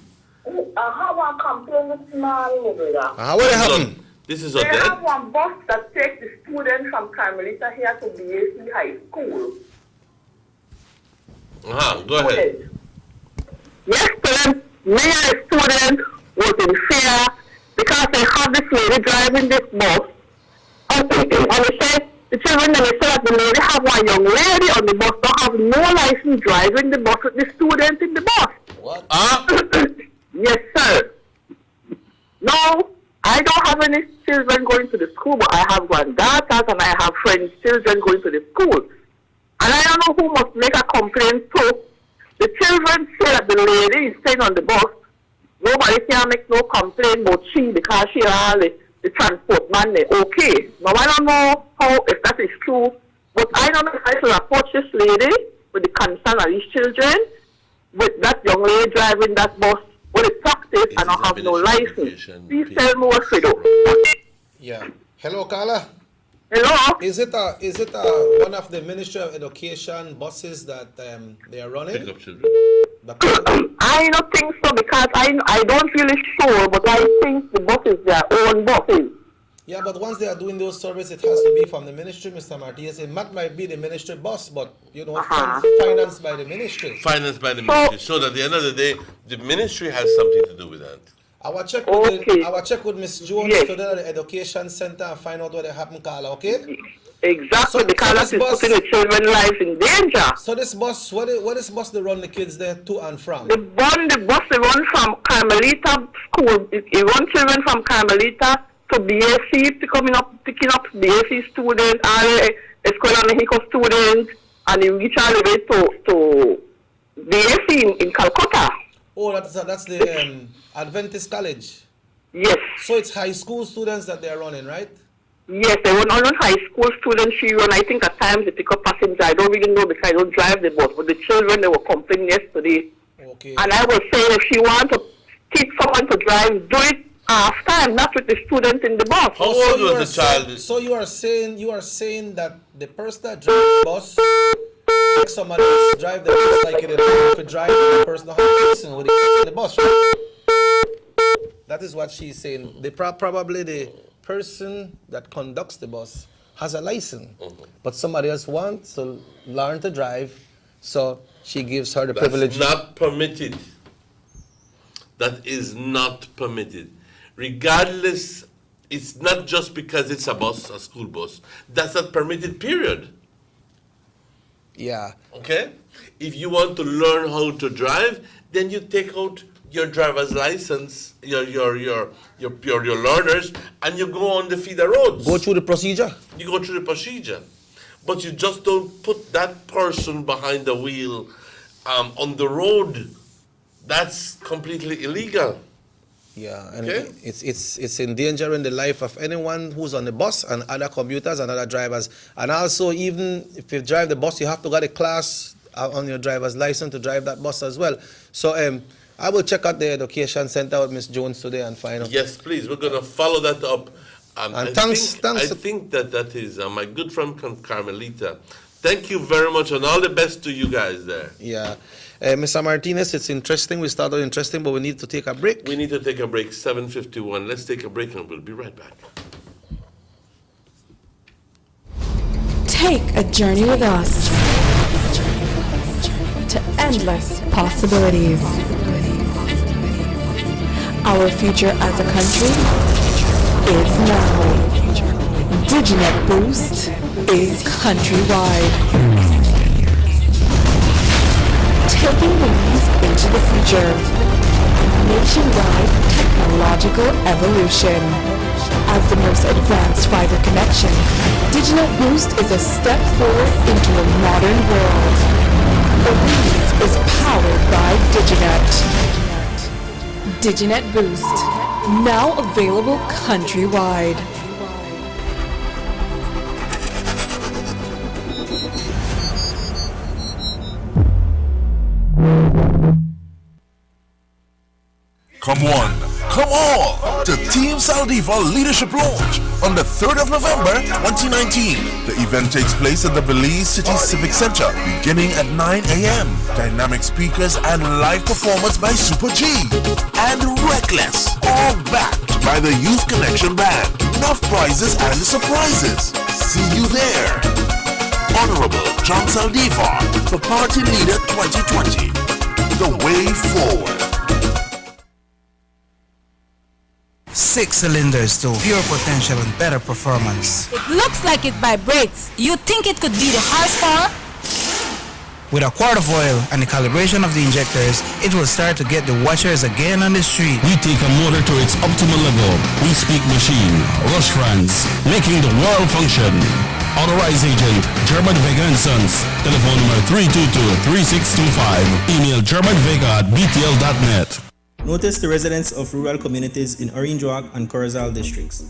S10: I have a complaint this morning, brother.
S8: What happened?
S2: This is
S10: They
S2: Odette.
S10: have one bus that takes the students from Carmelita here to BAC High School.
S2: Go ahead.
S10: Yesterday, me and a student was in fear because they have this lady driving this bus. And they said, the children, and they said that the lady have one young lady on the bus, don't have no license driving the bus with the student in the bus.
S2: What?
S10: Yes, sir. No, I don't have any children going to the school, but I have granddaughters and I have friends' children going to the school. And I don't know who must make a complaint too. The children say that the lady is staying on the bus. Nobody can make no complaint about she because she all the transport man, they okay. Now I don't know if that is true, but I don't know if I should approach this lady with the concern of these children, with that young lady driving that bus with a practice and I have no license. Please tell me what to do.
S8: Yeah. Hello, Carla.
S10: Hello?
S8: Is it one of the Ministry of Education buses that they are running?
S2: Pick up children.
S10: I don't think so because I don't really sure, but I think the bus is their own buses.
S8: Yeah, but once they are doing those services, it has to be from the ministry, Mr. Martinez. It might be the ministry bus, but you know, financed by the ministry.
S2: Financed by the ministry. So at the end of the day, the ministry has something to do with that.
S8: I will check with Miss Jones today at the Education Center and find out what happened, Carla, okay?
S10: Exactly,
S8: So
S10: because
S8: this
S10: that is
S8: bus-
S10: putting the children's life in danger.
S8: So this bus, what is bus they run the kids there to and from?
S10: The bus they run from Carmelita School. It run children from Carmelita to BAC, picking up BAC students, all Escuela Mexico students, and it reach all the way to BAC in Calcutta.
S8: Oh, that's the Adventist College.
S10: Yes.
S8: So it's high school students that they're running, right?
S10: Yes, they run on high school students. She run, I think at times they pick up passengers. I don't really know because I don't drive the bus. But the children, they were complaining yesterday.
S8: Okay.
S10: And I was saying if she wants to teach someone to drive, do it half time, not with the student in the bus.
S2: How old was the child?
S8: So you are saying that the person that drives the bus, like somebody else drive the bus like it if it drive the person who listen with the bus, right? That is what she's saying. Probably the person that conducts the bus has a license, but somebody else wants to learn to drive, so she gives her the privilege.
S2: That's not permitted. That is not permitted. Regardless, it's not just because it's a bus, a school bus. That's not permitted, period.
S8: Yeah.
S2: Okay? If you want to learn how to drive, then you take out your driver's license, your learners, and you go on the feeder roads.
S8: Go through the procedure.
S2: You go through the procedure. But you just don't put that person behind the wheel on the road. That's completely illegal.
S8: Yeah, and
S2: Okay.
S8: it's endangering the life of anyone who's on the bus and other commuters and other drivers. And also, even if you drive the bus, you have to get a class on your driver's license to drive that bus as well. So I will check out the education center with Miss Jones today and find out.
S2: Yes, please. We're going to follow that up.
S8: And
S2: I
S8: thanks.
S2: think that is my good friend Carmelita. Thank you very much, and all the best to you guys there.
S8: Yeah. Mr. Martinez, it's interesting. We started interesting, but we need to take a break.
S2: We need to take a break, 7:51. Let's take a break, and we'll be right back.
S11: Take a journey with us to endless possibilities. Our future as a country is now. DigiNet Boost is countrywide. Taking the leads into the future. Nationwide technological evolution. As the most advanced fiber connection, DigiNet Boost is a step forward into a modern world. The leads is powered by DigiNet. DigiNet Boost, now available countrywide.
S1: Come one, come all to Team Saldiva Leadership Launch on the 3rd of November 2019. The event takes place at the Belize City Civic Center beginning at 9 a.m. Dynamic speakers and live performance by Super G and Reckless, all backed by the Youth Connection Band. Enough prizes and surprises. See you there. Honorable John Saldiva for Party Leader 2020. The way forward.
S12: 6 cylinders to pure potential and better performance.
S13: It looks like it vibrates. You think it could be the horsepower?
S12: With a quart of oil and the calibration of the injectors, it will start to get the watchers again on the street.
S14: We take a motor to its optimal level. We speak machine, rush runs, making the world function. Authorized agent, German Vega & Sons. Telephone number 322-3625. Email germanvega@btl.net.
S15: Notice the residents of rural communities in Orange Walk and Corozal districts.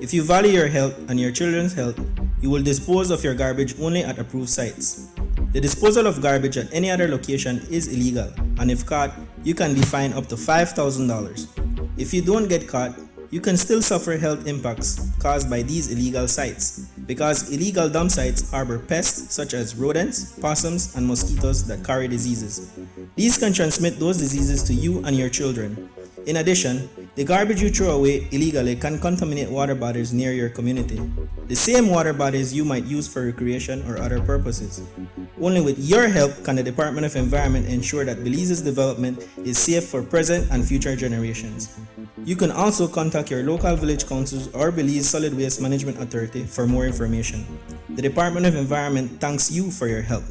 S15: If you value your health and your children's health, you will dispose of your garbage only at approved sites. The disposal of garbage at any other location is illegal, and if caught, you can be fined up to $5,000. If you don't get caught, you can still suffer health impacts caused by these illegal sites, because illegal dump sites harbor pests such as rodents, possums, and mosquitoes that carry diseases. These can transmit those diseases to you and your children. In addition, the garbage you throw away illegally can contaminate water bodies near your community, the same water bodies you might use for recreation or other purposes. Only with your help can the Department of Environment ensure that Belize's development is safe for present and future generations. You can also contact your local village councils or Belize Solid Waste Management Authority for more information. The Department of Environment thanks you for your help.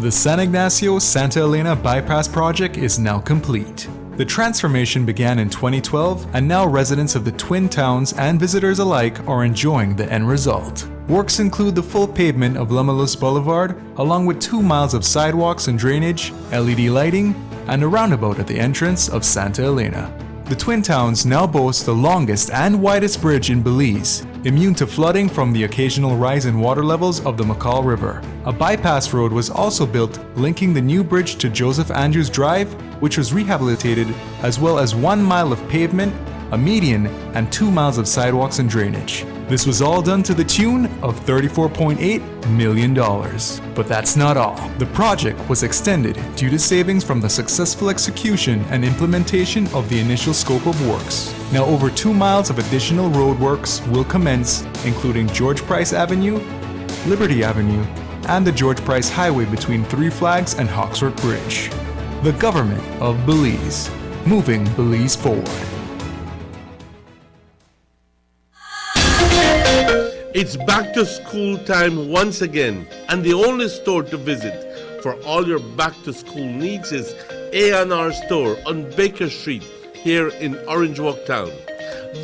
S4: The San Ignacio-Santa Elena Bypass Project is now complete. The transformation began in 2012, and now residents of the Twin Towns and visitors alike are enjoying the end result. Works include the full pavement of Lamalus Boulevard, along with 2 miles of sidewalks and drainage, LED lighting, and a roundabout at the entrance of Santa Elena. The Twin Towns now boast the longest and widest bridge in Belize, immune to flooding from the occasional rise in water levels of the McCall River. A bypass road was also built linking the new bridge to Joseph Andrews Drive, which was rehabilitated, as well as 1 mile of pavement, a median, and 2 miles of sidewalks and drainage. This was all done to the tune of $34.8 million. But that's not all. The project was extended due to savings from the successful execution and implementation of the initial scope of works. Now over 2 miles of additional roadworks will commence, including George Price Avenue, Liberty Avenue, and the George Price Highway between Three Flags and Hawksworth Bridge. The government of Belize, moving Belize forward.
S2: It's back to school time once again, and the only store to visit for all your back to school needs is A&R Store on Baker Street here in Orange Walk Town.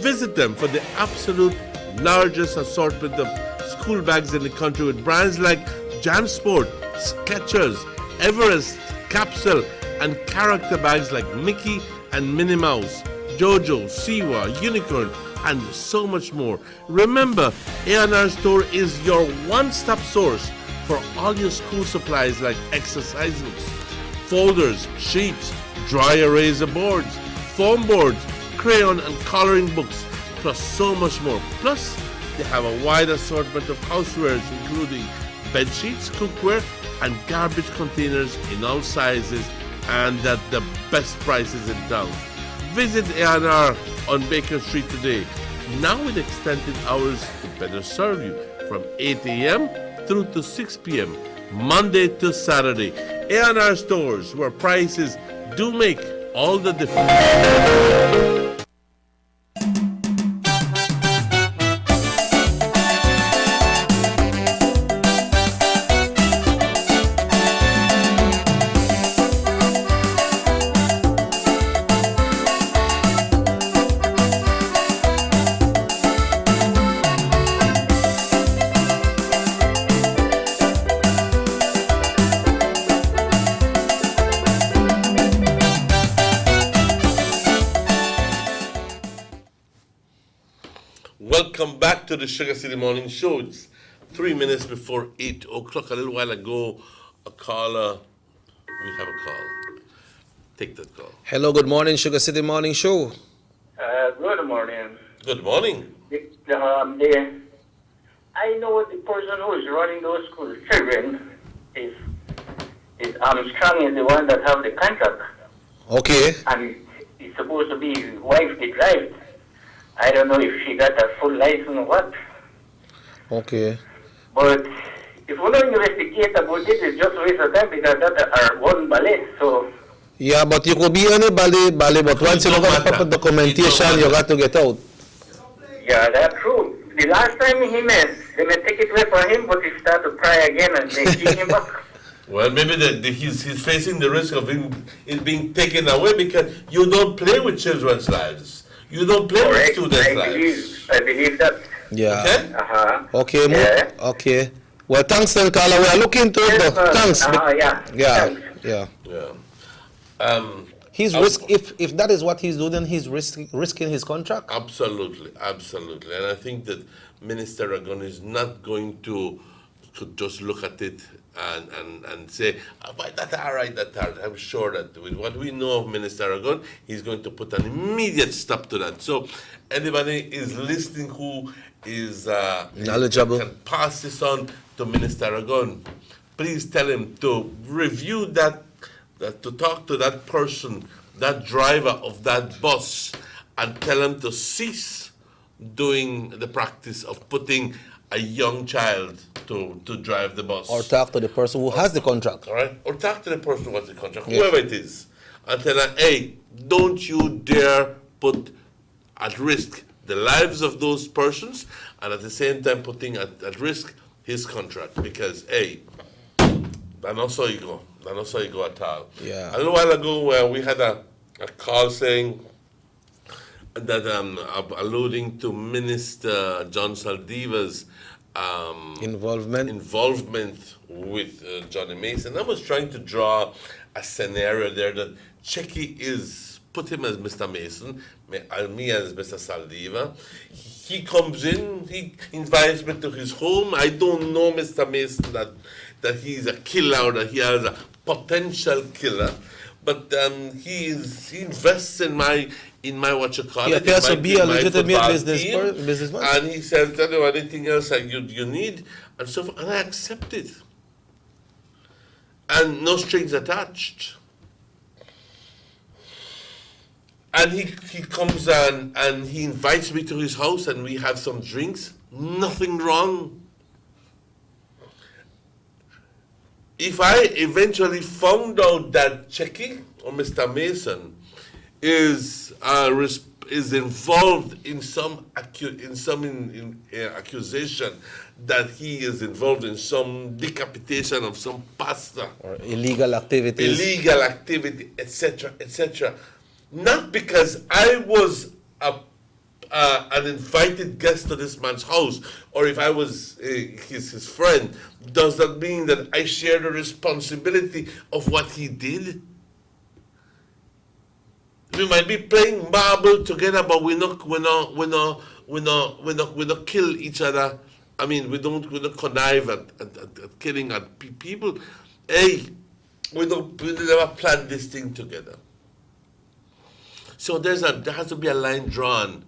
S2: Visit them for the absolute largest assortment of school bags in the country with brands like JanSport, Skechers, Everest, Capsule, and character bags like Mickey and Minnie Mouse, Jojo, Siwa, Unicorn, and so much more. Remember, A&R Store is your one-stop source for all your school supplies like exercise books, folders, sheets, dry eraser boards, foam boards, crayon and coloring books, plus so much more. Plus, they have a wide assortment of housewares including bed sheets, cookware, and garbage containers in all sizes and at the best prices in town. Visit A&R on Baker Street today, now with extended hours to better serve you from 8 a.m. through to 6 p.m. Monday to Saturday. A&R Stores, where prices do make all the difference. Welcome back to the Sugar City Morning Show. It's 3 minutes before 8 o'clock. A little while ago, a caller, we have a call. Take that call.
S8: Hello, good morning, Sugar City Morning Show.
S16: Good morning.
S2: Good morning.
S16: I know the person who is running those school children is Armstrong is the one that have the contract.
S8: Okay.
S16: And it's supposed to be his wife that drives. I don't know if she got a full license or what.
S8: Okay.
S16: But if we don't investigate about it, it's just a waste of time because that's our one ballet. So.
S8: Yeah, but you could be on a ballet, but once you look at the documentation, you got to get out.
S16: Yeah, that's true. The last time he missed, they may take it away from him, but he start to cry again and they give him back.
S2: Well, maybe he's facing the risk of it being taken away because you don't play with children's lives. You don't play with students' lives.
S16: I believe that.
S8: Yeah.
S2: Okay?
S16: Uh-huh.
S8: Okay,
S16: yeah.
S8: Okay. Well, thanks then, Carla. We are looking into it, though. Thanks.
S2: Yeah.
S8: He's if that is what he's doing, then he's risking his contract?
S2: Absolutely. And I think that Minister Aragon is not going to just look at it and say, that's all right. I'm sure that with what we know of Minister Aragon, he's going to put an immediate stop to that. So anybody is listening who is
S8: knowledgeable
S2: can pass this on to Minister Aragon, please tell him to review that to talk to that person, that driver of that bus, and tell him to cease doing the practice of putting a young child to drive the bus.
S8: Or talk to the person who has the contract.
S2: All right? Or talk to the person who has the contract, whoever it is, and tell them, hey, don't you dare put at risk the lives of those persons, and at the same time putting at risk his contract. Because, hey, that's not so you go. That's not so you go at all.
S8: Yeah.
S2: A little while ago, we had a call saying that alluding to Minister John Saldiva's involvement with Johnny Mason. I was trying to draw a scenario there that Checky put him as Mr. Mason, me as Mr. Saldiva. He comes in, he invites me to his home. I don't know Mr. Mason that he's a killer or that he has a potential killer, but he invests in my what you call
S8: he
S2: it.
S8: He appears to be a legitimate businessman.
S2: And he says, tell you anything else that you need, and so forth, and I accept it. And no strings attached. And he comes and he invites me to his house and we have some drinks. Nothing wrong. If I eventually found out that Checky or Mr. Mason is involved in some accusation that he is involved in some decapitation of some pastor
S8: or illegal activity,
S2: etc., not because I was an invited guest to this man's house, or if I was his friend, does that mean that I share the responsibility of what he did? We might be playing marble together, but we not kill each other. I mean, we don't connive at killing people. Hey, we never planned this thing together. So there has to be a line drawn.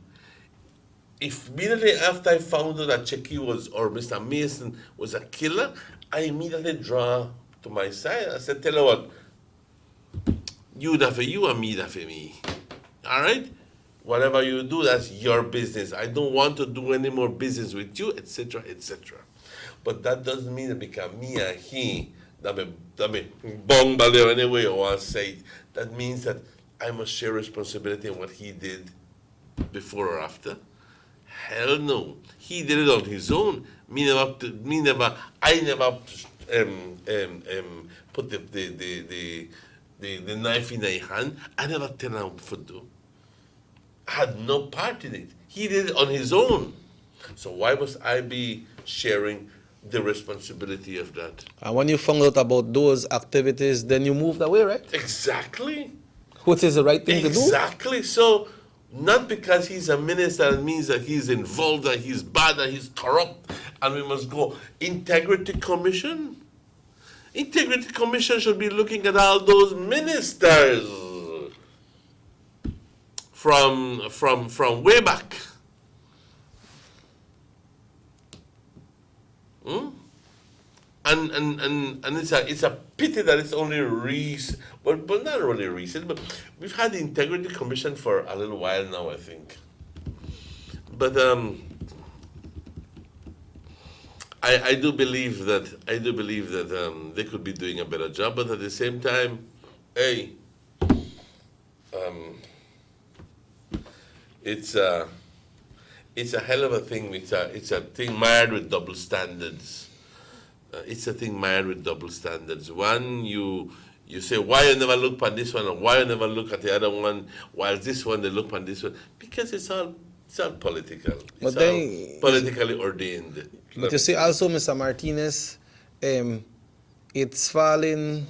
S2: If immediately after I found out that Checky or Mr. Mason was a killer, I immediately draw to my side. I said, tell you what, you that for you and me that for me. All right? Whatever you do, that's your business. I don't want to do any more business with you, etc., etc. But that doesn't mean it become me and he. That me bong baleo anyway, or I say it. That means that I must share responsibility in what he did before or after. Hell no. He did it on his own. I never put the knife in his hand. I never tell him what to do. I had no part in it. He did it on his own. So why must I be sharing the responsibility of that?
S8: And when you found out about those activities, then you moved away, right?
S2: Exactly.
S8: Which is the right thing to do.
S2: Exactly. So not because he's a minister it means that he's involved, that he's bad, that he's corrupt, and we must go. Integrity Commission? Integrity Commission should be looking at all those ministers from way back. And it's a pity that it's only recent, but not really recent. But we've had the Integrity Commission for a little while now, I think. But I do believe that they could be doing a better job. But at the same time, hey, it's a hell of a thing. It's a thing marred with double standards. It's a thing marred with double standards. One, you say, why you never look at this one, or why you never look at the other one, while this one they look at this one? Because it's all political. It's all politically ordained.
S8: But you see also, Mr. Martinez, it's falling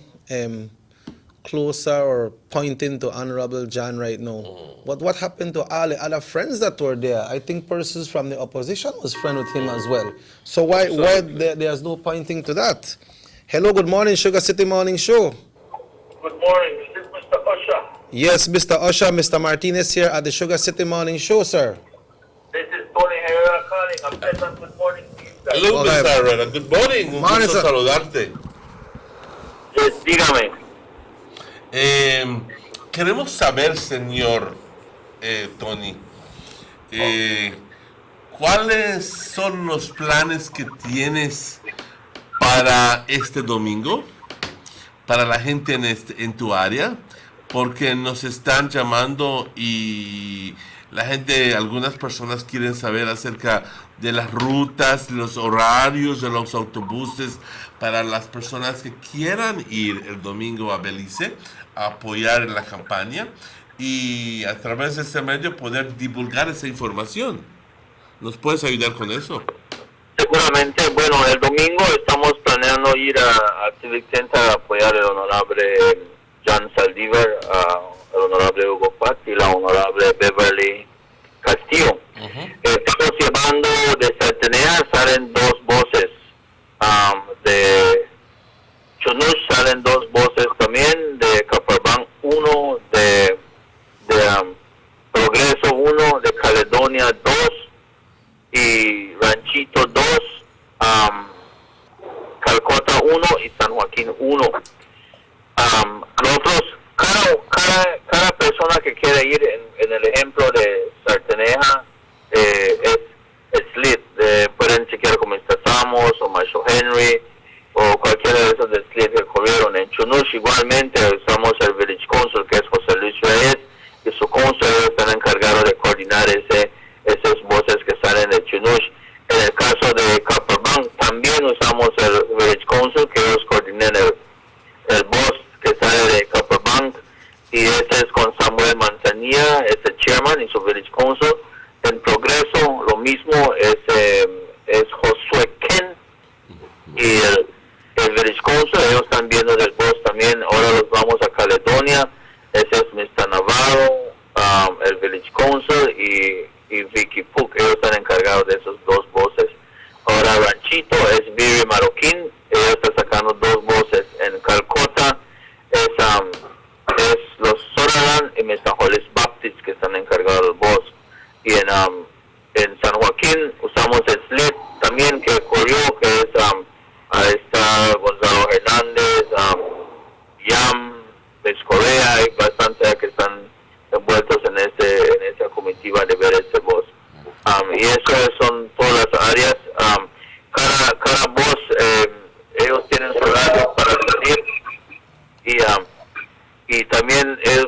S8: closer or pointing to Honorable John right now. But what happened to all the other friends that were there? I think persons from the opposition was friend with him as well. So why there's no pointing to that? Hello, good morning, Sugar City Morning Show.
S17: Good morning, is this Mr. Usher?
S8: Yes, Mr. Usher, Mr. Martinez here at the Sugar City Morning Show, sir.
S17: This is Tony Herrera calling. I'm pleasant good morning to you guys.
S2: Hello, Mr. Herrera. Good morning. Un gusto saludarte.
S17: Yes, dígame.
S2: Queremos saber, señor Tony, ¿cuáles son los planes que tienes para este domingo, para la gente en tu área? Porque nos están llamando y la gente, algunas personas quieren saber acerca de las rutas, los horarios de los autobuses para las personas que quieran ir el domingo a Belice a apoyar en la campaña y a través de este medio poder divulgar esa información. ¿Nos puedes ayudar con eso?
S17: Seguramente, bueno, el domingo estamos planeando ir al Civic Center a apoyar al honorable John Saldívar, el honorable Hugo Paz y la honorable Beverly Castillo. Estamos llevando de Sartenea, salen 2 voces, de Chunush salen 2 voces también, de Caparban 1, de Progreso 1, de Caledonia 2 y Ranchito 2, Calcota 1 y San Joaquín 1. Nosotros, cada persona que quiere ir en el ejemplo de Sarteneja es SLIT. Pueden chequear como Estamos o Macho Henry o cualquiera de esos de SLIT que corrieron. En Chunush igualmente usamos el Village Council, que es José Luis Reyes, y su council están encargados de coordinar esas voces que salen de Chunush. En el caso de Copperbank también usamos el Village Council, que ellos coordinan el voz que sale de Copperbank, y ese es con Samuel Manzanilla, es el chairman y su Village Council. En Progreso lo mismo, es Josué Ken y el Village Council, ellos están viendo del voz también. Ahora los vamos a Caledonia, ese es Mr. Navarro, el Village Council y Vicky Puck, ellos están encargados de esos 2 voces. Ahora Ranchito es Viri Marroquín, ellos están sacando 2 voces. En Calcota es los Soralan y Mestajoles Baptist que están encargados de voz. Y en San Joaquín usamos el SLIT también que corrió, que es ahí está Gonzalo Hernández, Yam, Luis Correa, hay bastante que están envueltos en esa comitiva de ver este voz. Y eso son todas las áreas. Cada voz, ellos tienen su horario para salir y también ellos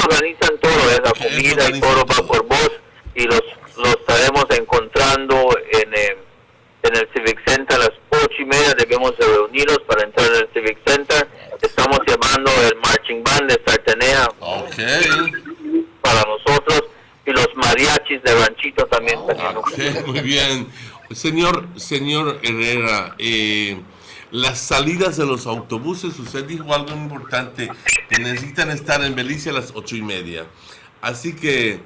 S17: organizan todo, la comida y todo va por voz, y los estaremos encontrando en el Civic Center a las 8:30. Debemos de reunirnos para entrar en el Civic Center. Estamos llevando el marching band de Sartenea para nosotros, y los mariachis de Ranchito también.
S2: Muy bien. Señor Herrera, las salidas de los autobuses, usted dijo algo importante, que necesitan estar en Belice a las 8:30. Así que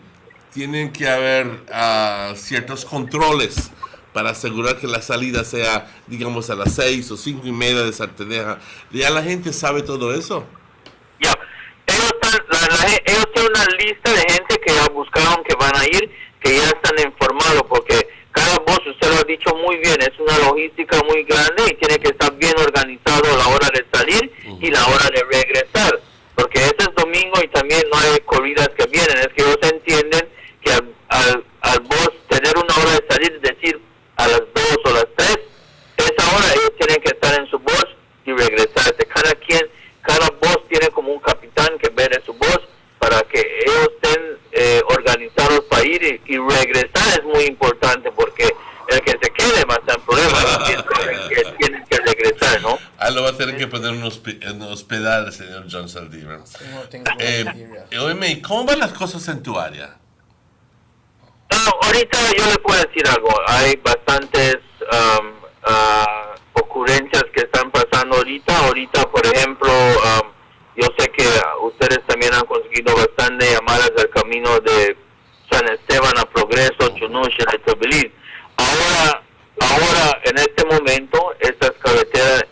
S2: tienen que haber ciertos controles para asegurar que la salida sea, digamos, a las 6 o 5:30 de Sarteneja. ¿Ya la gente sabe todo eso?
S17: Ya, ellos tienen una lista de gente que ya buscaron que van a ir, que ya están informados, porque cada voz, usted lo ha dicho muy bien, es una logística muy grande y tiene que estar bien organizado a la hora de salir y la hora de regresar, porque ese es domingo y también no hay corridas que vienen. Es que ellos entienden que al voz tener una hora de salir, es decir, a las 2 o las 3, esa hora ellos tienen que estar en su voz y regresarse. Cada voz tiene como un capitán que ve de su voz para que ellos estén organizados para ir y regresar. Es muy importante, porque el que se quede va a estar en problemas, tienen que regresar, ¿no?
S2: Lo va a tener que poner en hospedar el señor John Saldívar. Oíme, ¿cómo van las cosas en tu área?
S17: Ahorita yo le puedo decir algo. Hay bastantes ocurrencias que están pasando ahorita. Por ejemplo, yo sé que ustedes también han conseguido bastante llamadas del camino de San Esteban a Progreso, Chunush y Belice. Ahora, en este momento, esa carretera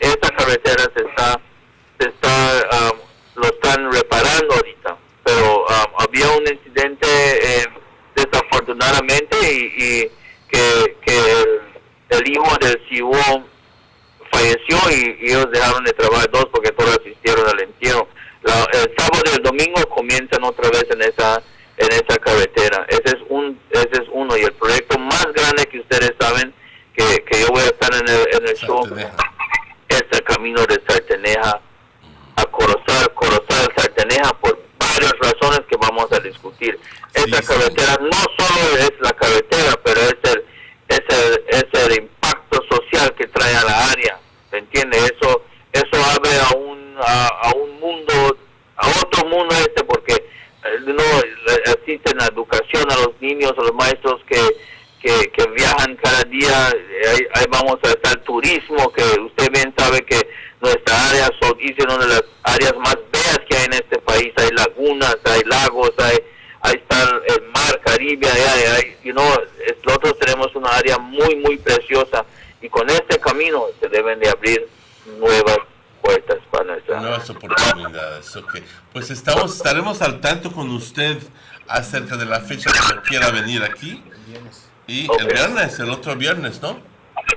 S17: lo están reparando ahorita. Pero había un incidente desafortunadamente y que el hijo del CEO falleció y ellos dejaron de trabajar 2 porque todos asistieron al entierro. El sábado y el domingo comienzan otra vez en esa carretera. Ese es uno, y el proyecto más grande que ustedes saben que yo voy a estar en el show es el camino de Sarteneja a Corozal Sarteneja, por varias razones que vamos a discutir. esa carretera no solo es la carretera, pero es el impacto social que trae a la área, ¿me entiendes? Eso abre a un mundo, a otro mundo porque no existe la educación a los niños, a los maestros que viajan cada día. Ahí vamos a estar turismo, que usted bien sabe que nuestra área es una de las áreas más bellas que hay en este país. Hay lagunas, hay lagos, ahí está el mar Caribe, nosotros tenemos una área muy, muy preciosa, y con este camino se deben de abrir nuevas puertas para nuestra
S2: nuevas oportunidades. Okay. Pues estaremos al tanto con usted acerca de la fecha que quiera venir aquí. Y el viernes, el otro viernes, ¿no?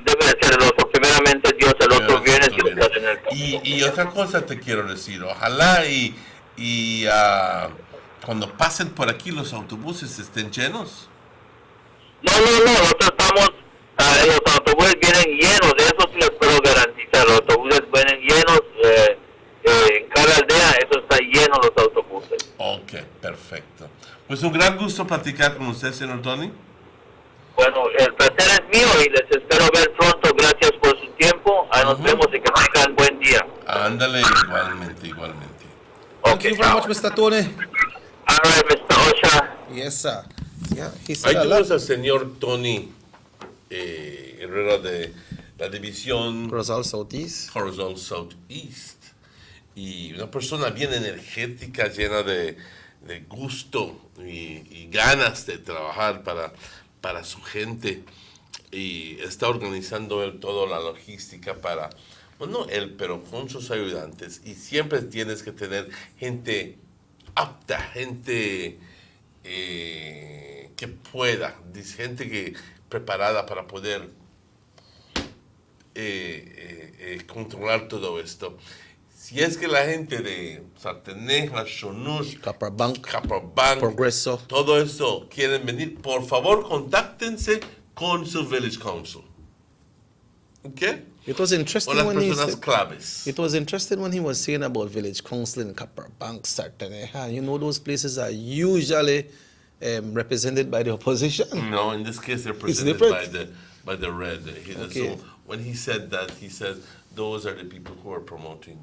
S17: Debe ser el otro, primeramente Dios, el otro viernes.
S2: Y otra cosa te quiero decir, ojalá y cuando pasen por aquí los autobuses estén llenos.
S17: No, nosotros estamos, los autobuses vienen llenos, de eso sí les puedo garantizar, los autobuses vienen llenos, en cada aldea eso está lleno los autobuses.
S2: Ok, perfecto. Pues un gran gusto platicar con usted, señor Tony.
S17: Bueno, el placer es mío y les espero ver pronto. Gracias por su tiempo. Ahí nos vemos y que tengan buen día.
S2: Ándale, igualmente.
S8: Thank you very much, Mr. Tony.
S17: All right, Mr. Osha.
S8: Yes, sir. Yeah,
S2: ahí tenemos al señor Tony Herrera de la división
S8: Corozal Southeast.
S2: Y una persona bien energética, llena de gusto y ganas de trabajar para su gente, y está organizando él toda la logística para, bueno, él, pero con sus ayudantes, y siempre tienes que tener gente apta, gente que pueda, gente que preparada para poder controlar todo esto. Si es que la gente de Sarteneja, Shonush,
S8: Caparbank,
S2: Progreso, todo eso quieren venir, por favor, contáctense con su Village Council. ¿Okay?
S8: It was interesting
S2: o las
S8: when
S2: personas claves.
S8: It was interesting when he was saying about Village Council in Caparbank, Sarteneja. You know, those places are usually represented by the opposition.
S2: No, in this case, they're represented by the red. So when he said that, he said those are the people who are promoting.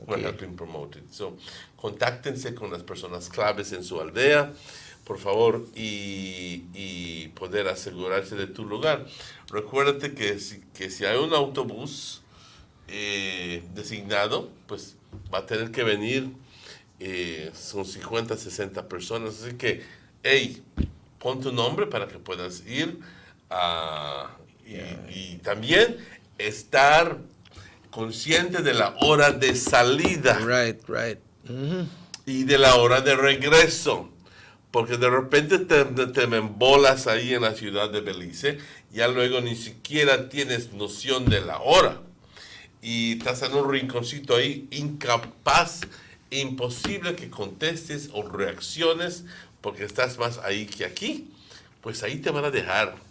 S2: We're helping promote it. So, contáctense con las personas claves en su aldea, por favor, y poder asegurarse de tu lugar. Recuérdate que si hay un autobús designado, pues va a tener que venir, son 50, 60 personas. Así que, hey, pon tu nombre para que puedas ir y también estar consciente de la hora de salida.
S8: Right.
S2: Y de la hora de regreso. Porque de repente te me embolas ahí en la ciudad de Belice, ya luego ni siquiera tienes noción de la hora. Y estás en un rinconcito ahí, incapaz, imposible que contestes o reacciones, porque estás más ahí que aquí. Pues ahí te van a dejar.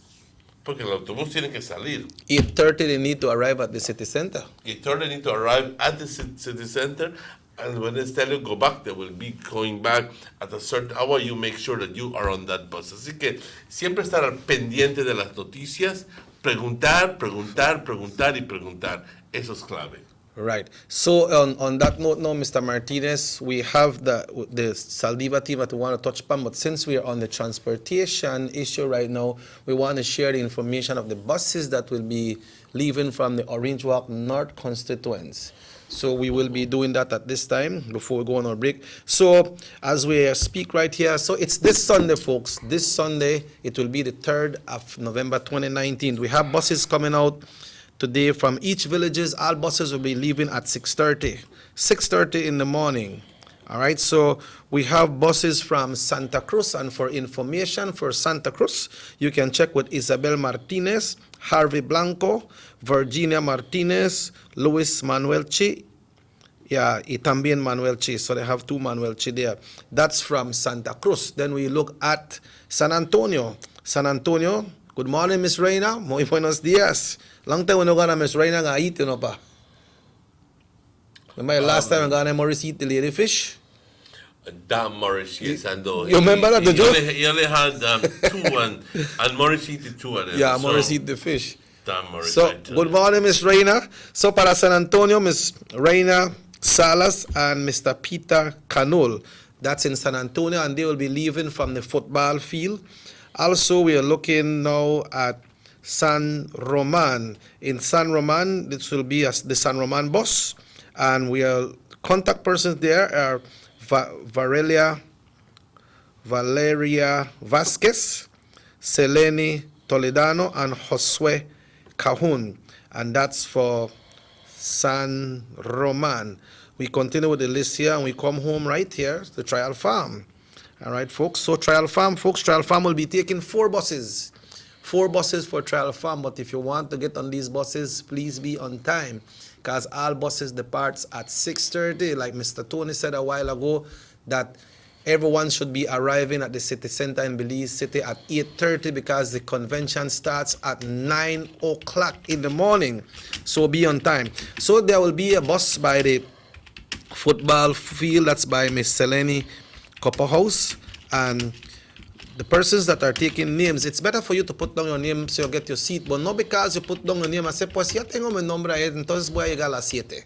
S2: Porque el autobús tiene que salir.
S8: 8:30 they need to arrive at the city center.
S2: 8:30 they need to arrive at the city center, and when they tell you go back, they will be going back at a certain hour. You make sure that you are on that bus. Así que siempre estar al pendiente de las noticias, preguntar. Eso es clave.
S8: Right. So on that note now, Mr. Martinez, we have the Saldiva team that we want to touch upon, but since we are on the transportation issue right now, we want to share the information of the buses that will be leaving from the Orange Walk North constituents. So we will be doing that at this time before we go on our break. So as we speak right here, so it's this Sunday, folks. This Sunday, it will be the 3rd of November 2019. We have buses coming out today from each villages. All buses will be leaving at 6:30 in the morning. All right, so we have buses from Santa Cruz, and for information for Santa Cruz, you can check with Isabel Martinez, Harvey Blanco, Virginia Martinez, Luis Manuel Chi, y también Manuel Chi. So they have two Manuel Chi there. That's from Santa Cruz. Then we look at San Antonio. Good morning, Miss Reina. Muy buenos días. Long time we no gonna Miss Reina ga eat, you know, pa. Remember last time we gonna Morris eat the ladyfish?
S2: Dan Morrissey Sando.
S8: You remember that?
S2: He only had two and Morrissey the two of them.
S8: Yeah, Morrissey the fish.
S2: Dan Morrissey.
S8: So, good morning, Miss Reina. So, para San Antonio, Miss Reina Salas and Mr. Peter Canol. That's in San Antonio, and they will be leaving from the football field. Also, we are looking now at San Roman. In San Roman, this will be the San Roman bus, and we are contact persons there are Valeria Vasquez, Selene Toledano, and Josue Cajun, and that's for San Roman. We continue with the list here, and we come home right here, the Trial Farm. All right, folks. So Trial Farm will be taking 4 buses. 4 buses for Trial Farm, but if you want to get on these buses, please be on time, because all buses departs at 6:30, like Mr. Tony said a while ago, that everyone should be arriving at the city center in Belize City at 8:30, because the convention starts at 9 o'clock in the morning. So be on time. So there will be a bus by the football field, that's by Miss Selene Copper House, and the persons that are taking names, it's better for you to put down your name so you get your seat, but not because you put down your name and say, pues ya tengo mi nombre ahí, entonces voy a llegar a las 7.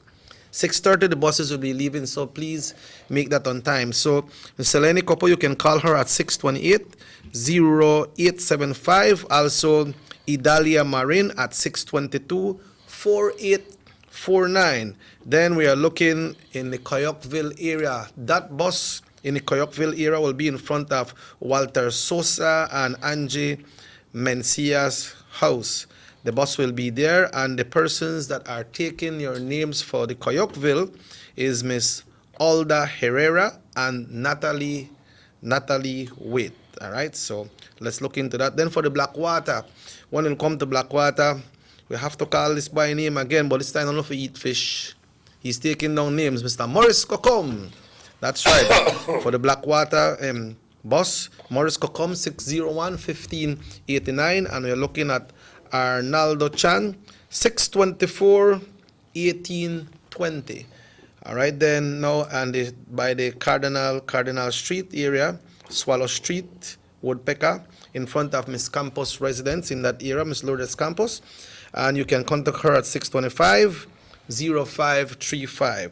S8: 6:30 the buses will be leaving, so please make that on time. So Ms. Selene Copper, you can call her at 628-0875. Also Idalia Marin at 622-4849. Then we are looking in the Coyoqueville area. That bus in the Coyoqueville area will be in front of Walter Sosa and Angie Mencia's house. The bus will be there, and the persons that are taking your names for the Coyoqueville is Miss Alda Herrera and Natalie Waite. All right, so let's look into that. Then for the Blackwater, when we come to Blackwater, we have to call this by name again, but this time I don't know if we eat fish. He's taking down names, Mr. Morris Cocom. That's right. For the Blackwater bus, Morris Cocom, 601-1589, and we're looking at Arnaldo Chan, 624-1820. All right, then now, and by the Cardinal Street area, Swallow Street, Woodpecker, in front of Miss Campos' residence in that area, Miss Lourdes Campos, and you can contact her at 625-0535,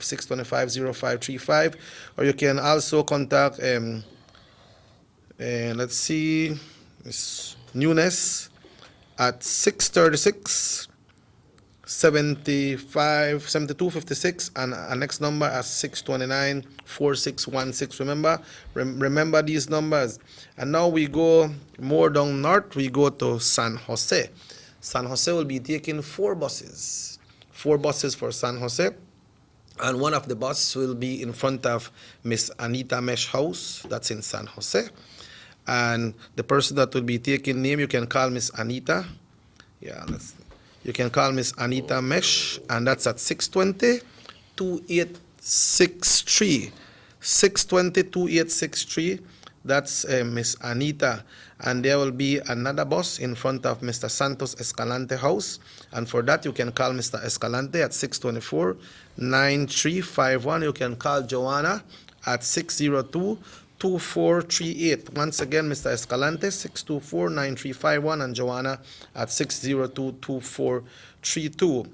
S8: 625-0535, or you can also contact, let's see, Miss Nunes at 636-7256, and our next number at 629-4616. Remember these numbers. And now we go more down north, we go to San Jose. San Jose will be taking 4 buses. 4 buses for San Jose, and one of the buses will be in front of Miss Anita Mesh house, that's in San Jose. And the person that will be taking name, you can call Miss Anita. You can call Miss Anita Mesh, and that's at 620-2863. 620-2863. That's Miss Anita. And there will be another bus in front of Mr. Santos Escalante house. And for that, you can call Mr. Escalante at 624-9351. You can call Joanna at 602-2438. Once again, Mr. Escalante, 624-9351, and Joanna at 602-2432.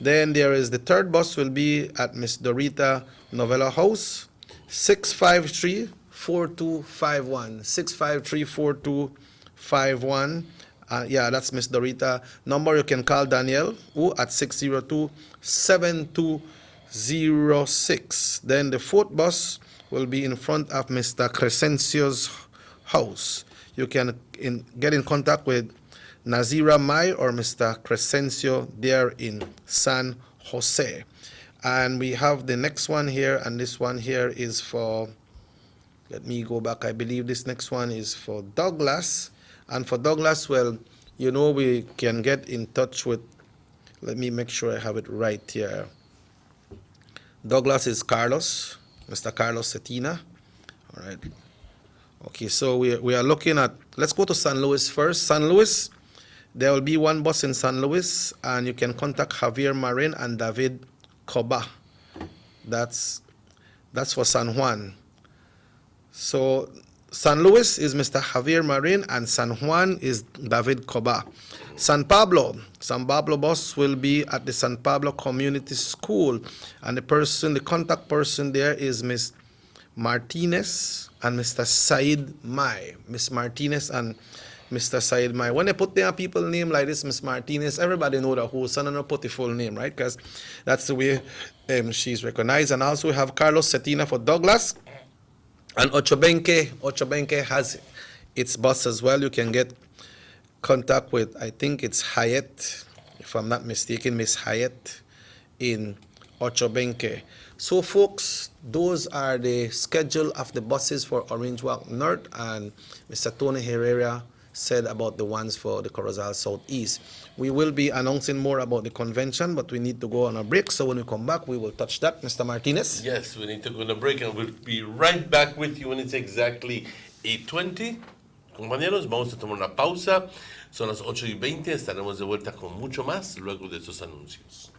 S8: Then there is the third bus will be at Miss Dorita Novella house, 653-4251. 653-4251. That's Miss Dorita. Number you can call Danielle at 602-7206. Then the fourth bus will be in front of Mr. Crescencio's house. You can get in contact with Nazira Mai or Mr. Crescencio there in San Jose. And we have the next one here, and this one here is for, let me go back, I believe this next one is for Douglas. And for Douglas, well, you know, we can get in touch with, let me make sure I have it right here. Douglas is Carlos, Mr. Carlos Cetina. All right. Okay, so we are looking at, let's go to San Luis first. San Luis, there will be one bus in San Luis, and you can contact Javier Marin and David Coba. That's for San Juan. So San Luis is Mr. Javier Marin, and San Juan is David Coba. San Pablo bus will be at the San Pablo Community School, and the contact person there is Miss Martinez and Mr. Said Mai. Miss Martinez and Mr. Said Mai. When they put their people name like this, Miss Martinez, everybody know that who son and put the full name, right? Because that's the way she's recognized. And also we have Carlos Cetina for Douglas. And Ochobenque has its bus as well. You can get contact with, I think it's Hyatt, if I'm not mistaken, Miss Hyatt in Ochobenque. So folks, those are the schedule of the buses for Orange Walk North, and Mr. Tony Herrera said about the ones for the Corozal Southeast. We will be announcing more about the convention, but we need to go on a break. So when we come back, we will touch that. Mr. Martinez?
S2: Yes, we need to go on a break, and we'll be right back with you when it's exactly 8:20. Compañeros, vamos a tomar una pausa. Son las 8:20. Estaremos de vuelta con mucho más luego de estos anuncios.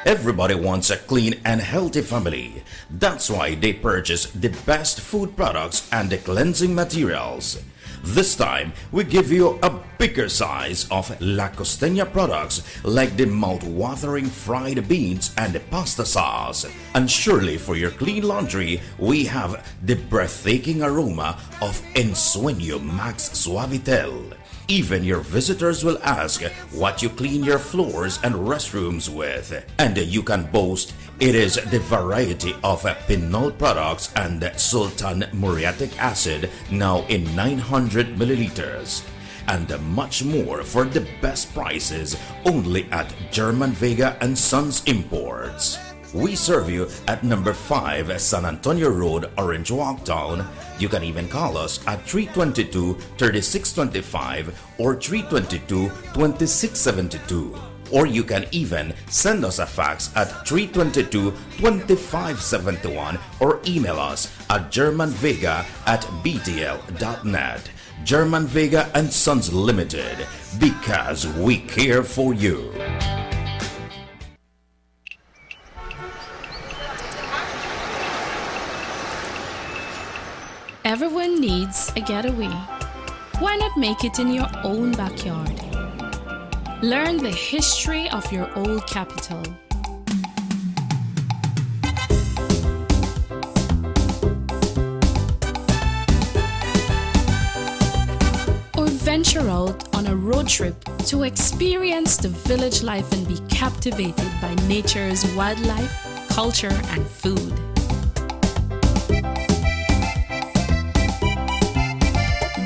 S6: Everybody wants a clean and healthy family. That's why they purchase the best food products and the cleansing materials. This time, we give you a bigger size of La Costeña products like the mouth-watering fried beans and the pasta sauce. And surely for your clean laundry, we have the breathtaking aroma of Ensueño Max Suavitel. Even your visitors will ask what you clean your floors and restrooms with. And you can boast it is the variety of Pinol products and Sultan muriatic acid now in 900 milliliters. And much more for the best prices only at German Vega and Sons Imports. We serve you at number 5 San Antonio Road, Orange Walk Town. You can even call us at 322-3625 or 322-2672. Or you can even send us a fax at 322-2571 or email us at germanvega@btl.net. German Vega and Sons Limited, because we care for you.
S5: Everyone needs a getaway. Why not make it in your own backyard? Learn the history of your old capital. Or venture out on a road trip to experience the village life and be captivated by nature's wildlife, culture, and food.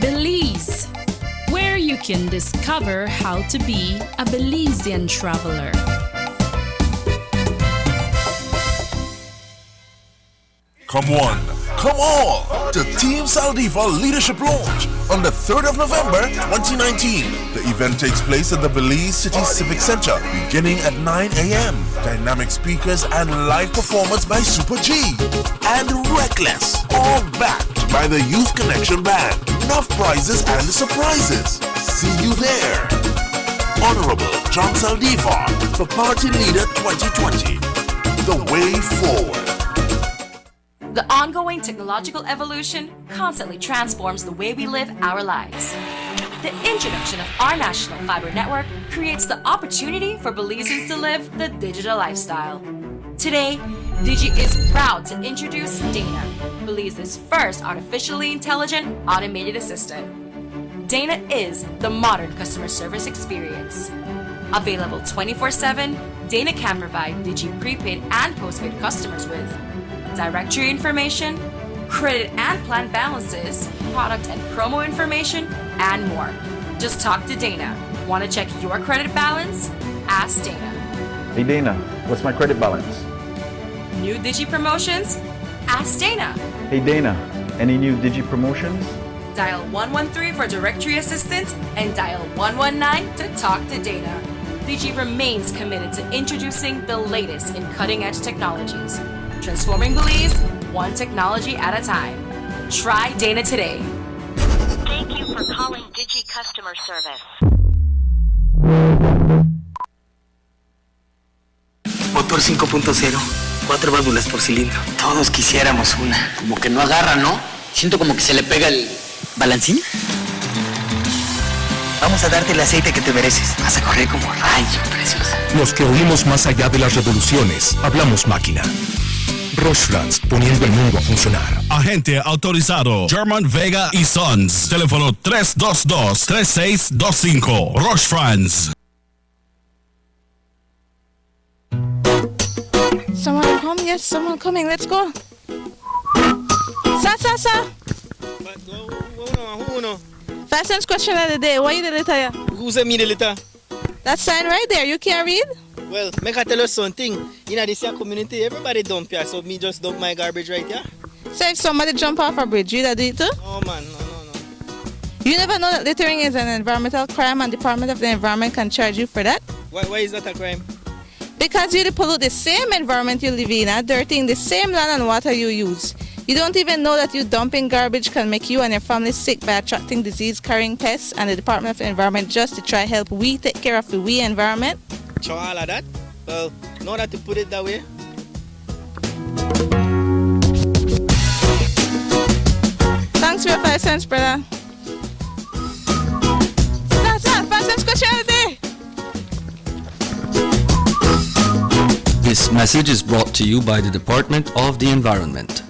S5: Belize, where you can discover how to be a Belizean traveler.
S1: Come one, come all to Team Saldiva Leadership Launch on the 3rd of November 2019. The event takes place at the Belize City Civic Center beginning at 9 a.m. Dynamic speakers and live performance by Super G and Reckless, all backed by the Youth Connection Band. Enough prizes and surprises. See you there. Honorable John Saldivar for Party Leader 2020. The way forward.
S18: The ongoing technological evolution constantly transforms the way we live our lives. The introduction of our national fiber network creates the opportunity for Belizeans to live the digital lifestyle. Today, Digi is proud to introduce Dana, Belize's first artificially intelligent automated assistant. Dana is the modern customer service experience. Available 24/7, Dana can provide Digi prepaid and postpaid customers with directory information, credit and plan balances, product and promo information, and more. Just talk to Dana. Want to check your credit balance? Ask Dana.
S19: Hey Dana, what's my credit balance?
S18: New Digi promotions? Ask Dana.
S19: Hey Dana, any new Digi promotions?
S18: Dial 113 for directory assistance and dial 119 to talk to Dana. Digi remains committed to introducing the latest in cutting-edge technologies, transforming Belize one technology at a time. Try Dana today.
S20: Thank you for calling Digi Customer Service.
S21: Motor 5.0. 4 válvulas por cilindro. Todos quisiéramos una. Como que no agarra, ¿no? Siento como que se le pega el balancín. Vamos a darte el aceite que te mereces. Vas a correr como rayo, preciosa.
S22: Los que oímos más allá de las revoluciones, hablamos máquina. Roche-France, poniendo el mundo a funcionar.
S14: Agente autorizado German Vega y Sons. Teléfono 322-3625. Roche-France.
S23: Someone come? Yes, someone coming. Let's go. Sa. First sense question of the day. Why you the letter here?
S15: Who sent me the letter?
S23: That sign right there. You can't read?
S15: Well, make I tell you something. In this here community, everybody dump here, so me just dump my garbage right here.
S23: So if somebody jump off a bridge, you that do it too?
S15: Oh man, no.
S23: You never know that littering is an environmental crime and Department of the Environment can charge you for that?
S15: Why is that a crime?
S23: Because you pollute the same environment you live in, dirtying the same land and water you use. You don't even know that you dumping garbage can make you and your family sick by attracting disease-carrying pests, and the Department of the Environment just to try help we take care of the environment.
S15: So all of that? Well, know that to put it that way.
S23: Thanks for your 5 cents, brother. That's 5 cents question of the day.
S24: This message is brought to you by the Department of the Environment.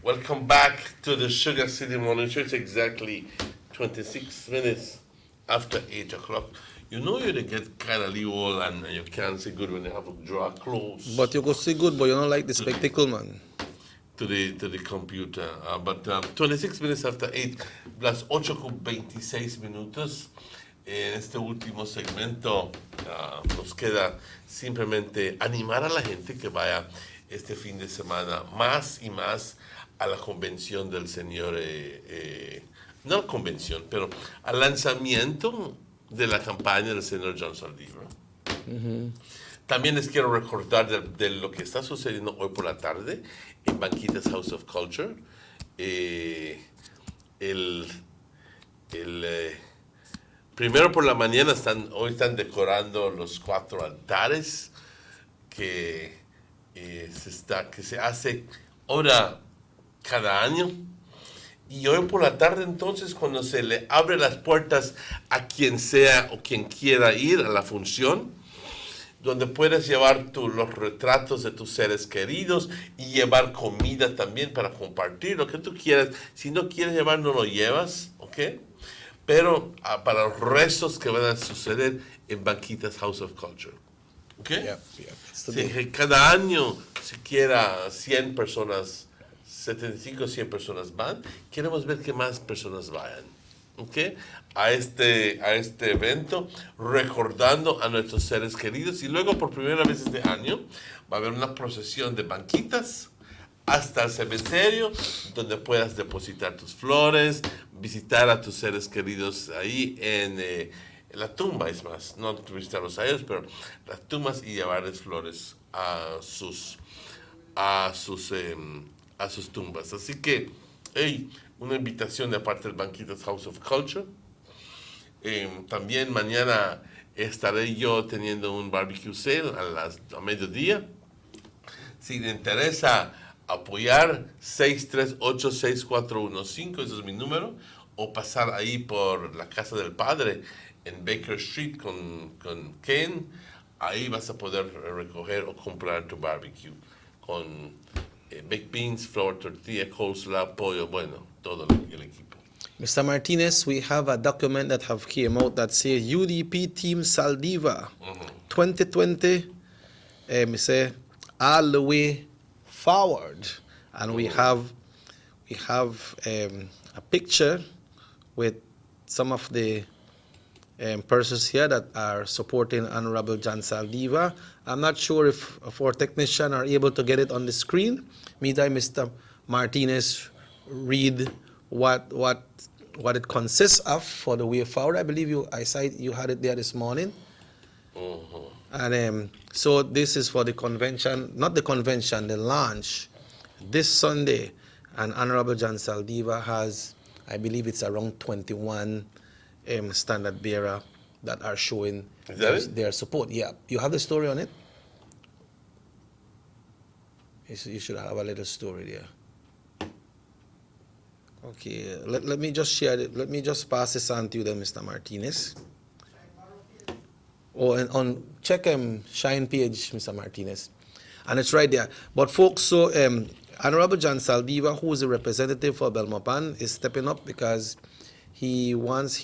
S2: Welcome back to the Sugar City Morning Show. It's exactly 26 minutes after 8 o'clock. You know you get kind of little and you can't see good when you have to draw close.
S8: But you go see good, but you don't like the spectacle, man.
S2: To the computer. But 26 minutes after 8, las 8:26 minutos. En este último segmento nos queda simplemente animar a la gente que vaya este fin de semana más y más a la convención del señor, no la convención, pero al lanzamiento de la campaña del señor John Saldívar. También les quiero recordar de lo que está sucediendo hoy por la tarde en Banquitas House of Culture. Primero por la mañana hoy están decorando los 4 altares que se hace ahora cada año. Y hoy por la tarde entonces, cuando se le abre las puertas a quien sea o quien quiera ir a la función, donde puedes llevar los retratos de tus seres queridos y llevar comida también para compartir, lo que tú quieras. Si no quieres llevar, no lo llevas, ¿ok? Pero para los restos que van a suceder en Banquitas House of Culture, ¿ok? Sí, cada año, siquiera 100 personas, 75 o 100 personas van. Queremos ver que más personas vayan, ¿ok? A este evento, recordando a nuestros seres queridos. Y luego, por primera vez este año, va a haber una procesión de banquitas hasta el cementerio, donde puedas depositar tus flores, visitar a tus seres queridos ahí en la tumba, es más, no visitarlos a ellos, pero las tumbas y llevarles flores a sus tumbas. Así que, una invitación de parte del Banquitas House of Culture. También mañana estaré yo teniendo un barbecue sale a mediodía. Si te interesa apoyar, 638-6415, ese es mi número, o pasar ahí por la Casa del Padre en Baker Street con Ken. ahí vas a poder recoger o comprar tu barbecue con baked beans, flour, tortilla, coleslaw, pollo, bueno, todo el equipo.
S8: Mr. Martinez, we have a document that have came out that say UDP Team Saldiva 2020, we say all the way forward, and we have a picture with some of the persons here that are supporting Honorable John Saldiva. I'm not sure if our technician are able to get it on the screen. Meantime, Mr. Martinez read what it consists of for the way forward. I believe you had it there this morning. And so this is for the convention, not the convention, the launch this Sunday. And Honorable John Saldiva has, I believe it's around 21 standard bearer that are showing their support. Yeah, you have the story on it? You should have a little story there. Okay, let me just share it. Let me just pass this on to you then, Mr. Martinez. Oh, and on check Shine page, Mr. Martinez. And it's right there. But folks, so Honorable John Saldiva, who is a representative for Belmopan, is stepping up because he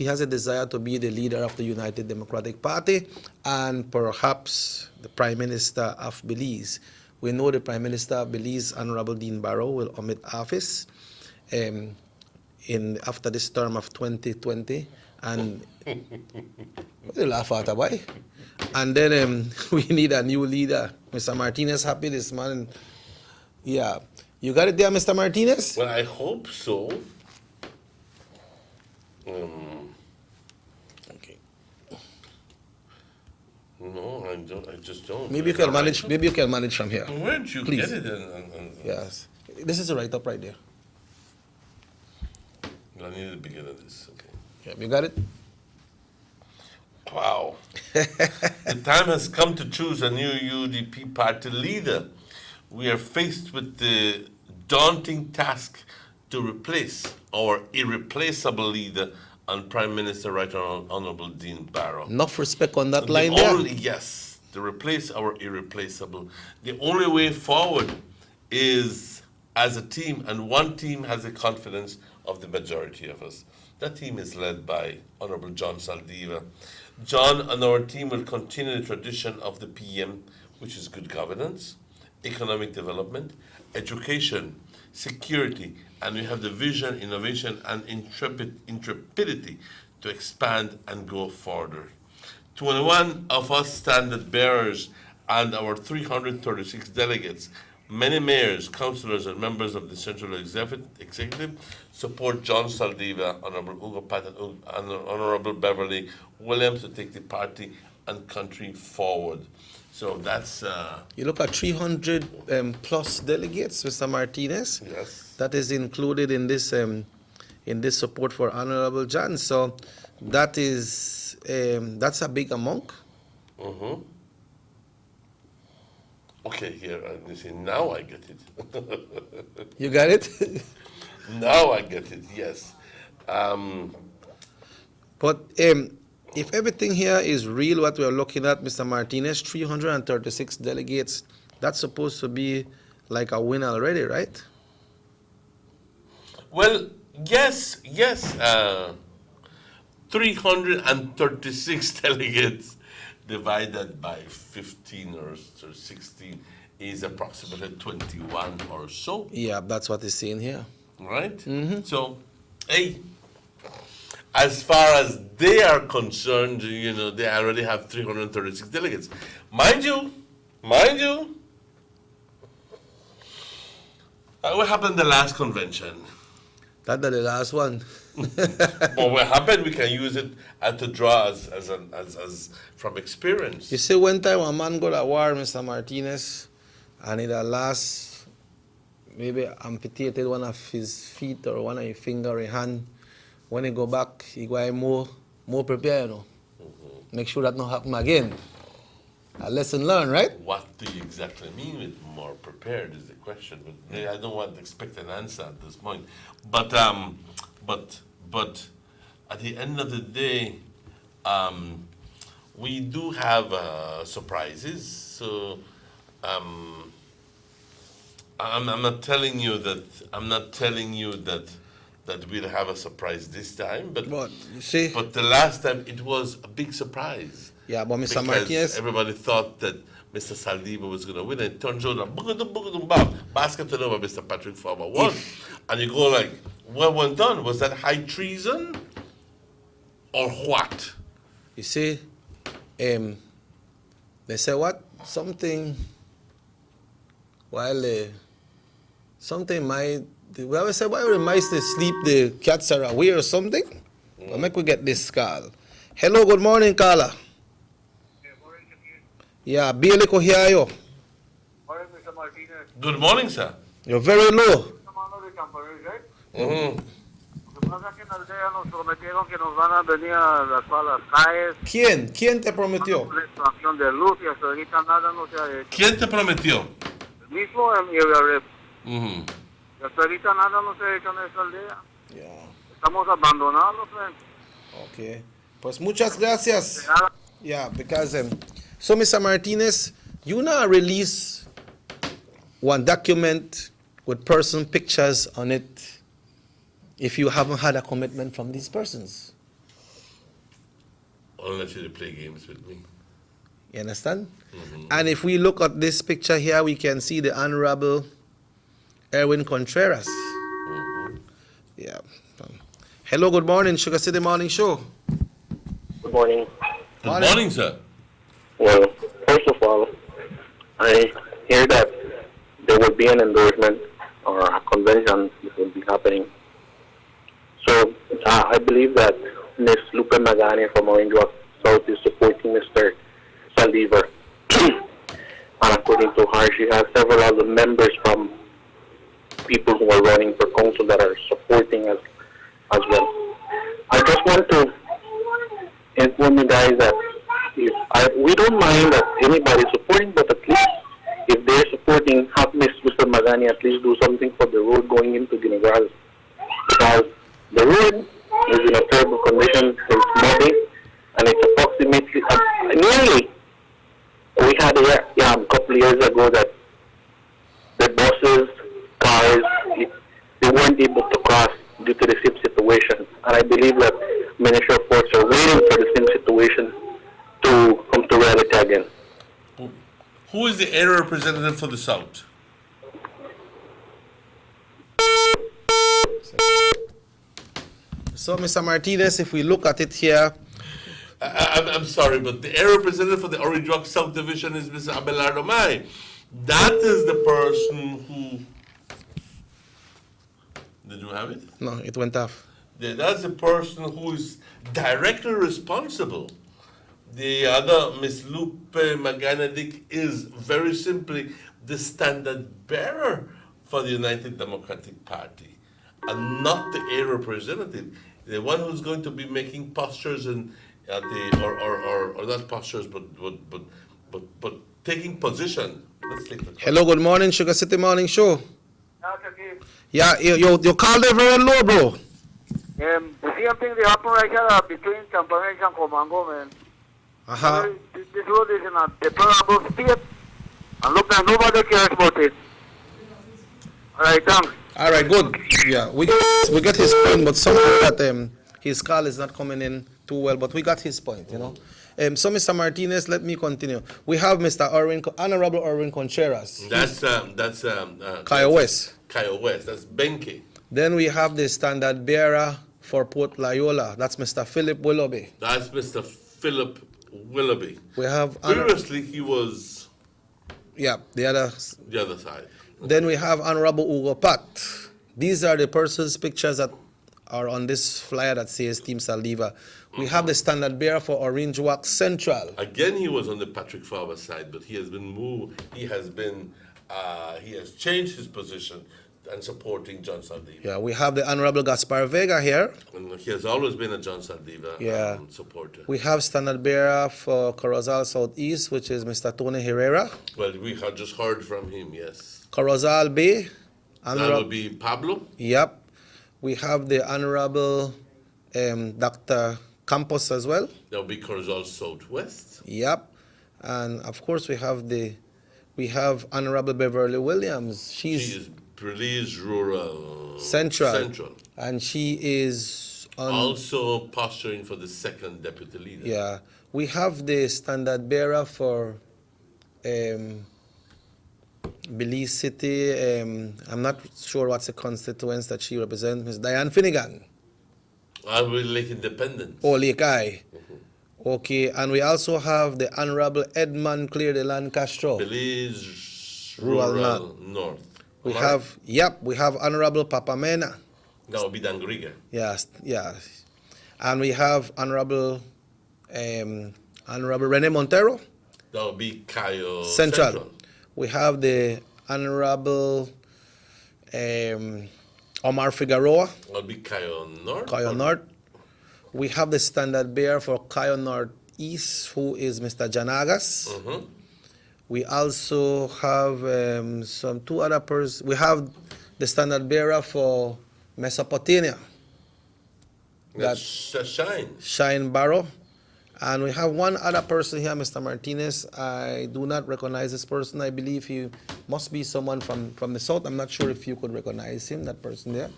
S8: has a desire to be the leader of the United Democratic Party and perhaps the Prime Minister of Belize. We know the Prime Minister of Belize, Honorable Dean Barrow, will omit office after this term of 2020. And what do you laugh at, boy? And then we need a new leader. Mr. Martinez happy this morning. Yeah. You got it there, Mr. Martinez?
S2: Well, I hope so.
S8: Okay.
S2: No, I just don't.
S8: Maybe you can manage. Maybe you can manage from here.
S2: Where'd you
S8: Please.
S2: get it?
S8: Yes. This is a write-up right there.
S2: I need it bigger than this. Okay.
S8: Yeah, you got it?
S2: Wow. The time has come to choose a new UDP party leader. We are faced with the daunting task to replace our irreplaceable leader and Prime Minister Right Honorable Dean Barrow.
S8: Enough respect on that line there.
S2: Yes, to replace our irreplaceable. The only way forward is as a team, and one team has the confidence of the majority of us. That team is led by Honorable John Saldiva. John and our team will continue the tradition of the PM, which is good governance, economic development, education, security, and we have the vision, innovation, and intrepidity to expand and go further. 21 of us standard bearers and our 336 delegates, many mayors, councillors, and members of the Central Executive support John Saldiva, Honorable Ugo Patton, and Honorable Beverly Williams to take the party and country forward. So that's...
S8: You look at 300 plus delegates, Mr. Martinez.
S2: Yes.
S8: That is included in this support for Honorable John. So that is that's a big amount.
S2: Mm-hmm. Okay, here, you see, now I get it.
S8: You got it?
S2: Now I get it, yes.
S8: But if everything here is real, what we're looking at, Mr. Martinez, 336 delegates, that's supposed to be like a win already, right?
S2: Well, yes. 336 delegates divided by 15 or 16 is approximately 21 or so.
S8: Yeah, that's what it's saying here.
S2: Right?
S8: Mm-hmm.
S2: So, hey, as far as they are concerned, you know, they already have 336 delegates. Mind you, what happened the last convention?
S8: That's the last one.
S2: But what happened, we can use it to draw as from experience.
S8: You see, one time a man go to war, Mr. Martinez, and it last maybe amputated one of his feet or one of his finger or hand. When he go back, he go more prepared, you know. Mm-hmm. Make sure that not happen again. A lesson learned, right?
S2: What do you exactly mean with more prepared is the question. But I don't want to expect an answer at this point. But at the end of the day, we do have surprises. So I'm not telling you that we'll have a surprise this time. But
S8: you see,
S2: but the last time it was a big surprise.
S8: Yeah, but Mr.
S2: Because
S8: Martinez,
S2: everybody thought that Mr. Saldiva was going to win, and it turns out that basket over Mr. Patrick Farmer won. And you go like, well, when done, was that high treason or what?
S8: you see, they say what? Something, something might, we always say, while the mice they sleep, the cats are away or something. But make we get this call. Hello, good morning, Carla. Yeah, Billy ko hear you.
S2: Good morning, sir.
S8: You're very low.
S2: Mm-hmm.
S8: ¿Quién? ¿Quién te prometió?
S2: ¿Quién te prometió?
S16: Mismo en mi
S2: Mm-hmm.
S16: hasta ahorita nada no se ha hecho en esta aldea. Estamos abandonados,
S8: Okay. Pues muchas gracias. Yeah, because so Mr. Martinez, you now release one document with person pictures on it if you haven't had a commitment from these persons.
S2: Unless you play games with me.
S8: You understand?
S2: Mm-hmm.
S8: And if we look at this picture here, we can see the Honorable Erwin Contreras.
S2: Mm-hmm.
S8: Yeah. Hello, good morning, Sugar City Morning Show.
S3: Good morning.
S2: Good morning, sir.
S3: Well, first of all, I hear that there will be an endorsement or a convention that will be happening. So I believe that Ms. Lupe Magani from Orange Walk South is supporting Mr. Saldivar. And according to her, she has several other members from people who are running for council that are supporting us as well. I just want to inform you guys that we don't mind that anybody supporting, but at least if they're supporting, have Mr. Magani at least do something for the road going into Guinea-Gras. Because the road is in a terrible condition, it's muddy, and it's approximately, nearly, we had a couple of years ago that the buses, cars, they weren't able to cross due to the same situation. And I believe that Ministry of Ports are waiting for the same situation to come to reality again.
S2: Who is the area representative for the South?
S8: So, Mr. Martinez, if we look at it here,
S2: I'm sorry, but the area representative for the Orange Walk South Division is Mr. Abelardo Mai. That is the person who... Did you have it?
S8: No, it went off.
S2: Yeah, that's the person who is directly responsible. The other, Ms. Lupe Maganadik, is very simply the standard bearer for the United Democratic Party, and not the area representative. The one who's going to be making postures and or not postures, but taking position. Let's take the call.
S8: Hello, good morning, Sugar City Morning Show. Yeah, you called it very low, bro.
S16: The same thing they happen right here between Champagne and Comango, man. This road is in a deplorable state, and look, now nobody cares about it. All right, thanks.
S8: All right, good. Yeah, we get his point, but somehow that his call is not coming in too well, but we got his point, you know. So, Mr. Martinez, let me continue. We have Mr. Honorable Erwin Contreras.
S2: That's
S8: Kyle West.
S2: Kyle West. That's Benke.
S8: Then we have the standard bearer for Port Loyola. That's Mr. Philip Willoughby.
S2: That's Mr. Philip Willoughby.
S8: We have
S2: previously he was.
S8: Yeah, the other
S2: side.
S8: Then we have Honorable Ugo Pat. These are the persons' pictures that are on this flyer that says Team Saldiva. We have the standard bearer for Orange Walk Central.
S2: Again, he was on the Patrick Farber side, but he has been moved. He has changed his position and supporting John Saldiva.
S8: Yeah, we have the Honorable Gaspar Vega here.
S2: And he has always been a John Saldiva supporter.
S8: We have standard bearer for Corozal Southeast, which is Mr. Tony Herrera.
S2: Well, we have just heard from him, yes.
S8: Corozal Bay.
S2: That would be Pablo?
S8: Yep. We have the Honorable Dr. campus as well.
S2: There'll be Corozal Southwest.
S8: Yep. And of course we have Honorable Beverly Williams.
S2: She is Belize Rural
S8: Central. And she is
S2: also posturing for the second deputy leader.
S8: Yeah. We have the standard bearer for Belize City. I'm not sure what's the constituents that she represents. Ms. Diane Finnegan.
S2: And we're Lake Independent.
S8: Oh, Lake I. Okay, and we also have the Honorable Edmund Clear de Lancastro.
S2: Belize Rural North.
S8: We have Honorable Papa Mena.
S2: That would be Dangriga.
S8: Yes. And we have Honorable Rene Montero.
S2: That would be Cayo
S8: Central. We have the Honorable Omar Figueroa.
S2: That would be Cayo North.
S8: Cayo North. We have the standard bearer for Cayo North East, who is Mr. Janagas. We also have two other persons. We have the standard bearer for Mesopotamia.
S2: That's
S8: Shine Barrow. And we have one other person here, Mr. Martinez. I do not recognize this person. I believe he must be someone from the south. I'm not sure if you could recognize him, that person there.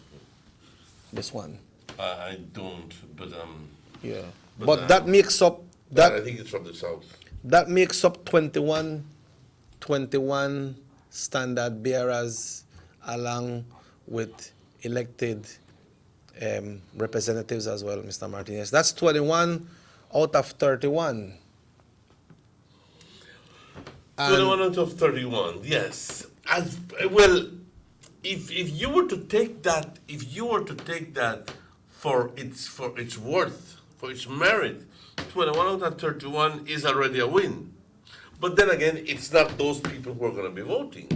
S8: This one.
S2: I don't, but
S8: yeah. But that makes up
S2: I think it's from the south.
S8: That makes up 21 standard bearers along with elected representatives as well, Mr. Martinez. That's 21 out of 31.
S2: 21 out of 31, yes. As well, if you were to take that, for its worth, for its merit, 21 out of 31 is already a win. But then again, it's not those people who are going to be voting.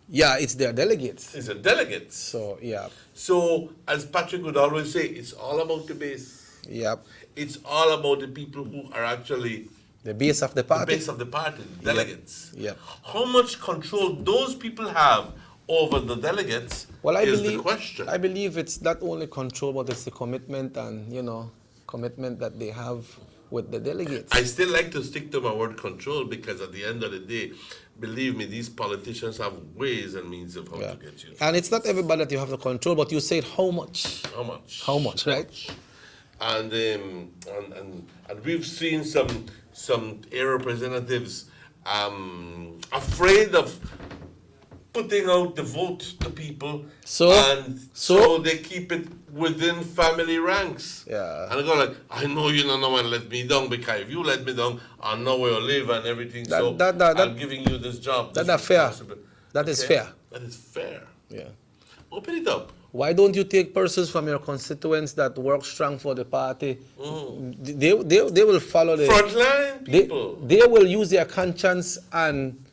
S8: Yeah, it's their delegates.
S2: It's their delegates.
S8: So, yeah.
S2: So, as Patrick would always say, it's all about the base.
S8: Yep.
S2: It's all about the people who are actually
S8: the base of the party.
S2: The base of the party, the delegates.
S8: Yep.
S2: How much control those people have over the delegates is the question.
S8: I believe it's not only control, but it's the commitment and, commitment that they have with the delegates.
S2: I still like to stick to my word control because at the end of the day, believe me, these politicians have ways and means of how to get you.
S8: And it's not everybody that you have to control, but you said how much.
S2: How much,
S8: right?
S2: And we've seen some area representatives afraid of putting out the vote to people, so they keep it within family ranks.
S8: Yeah.
S2: And I go like, I know you don't want to let me down, because if you let me down, I know where you live and everything. I'm giving you this job.
S8: That's fair. That is fair.
S2: That is fair.
S8: Yeah.
S2: Open it up.
S8: Why don't you take persons from your constituents that work strong for the party? They will follow the
S2: frontline people.
S8: They will use their conscience and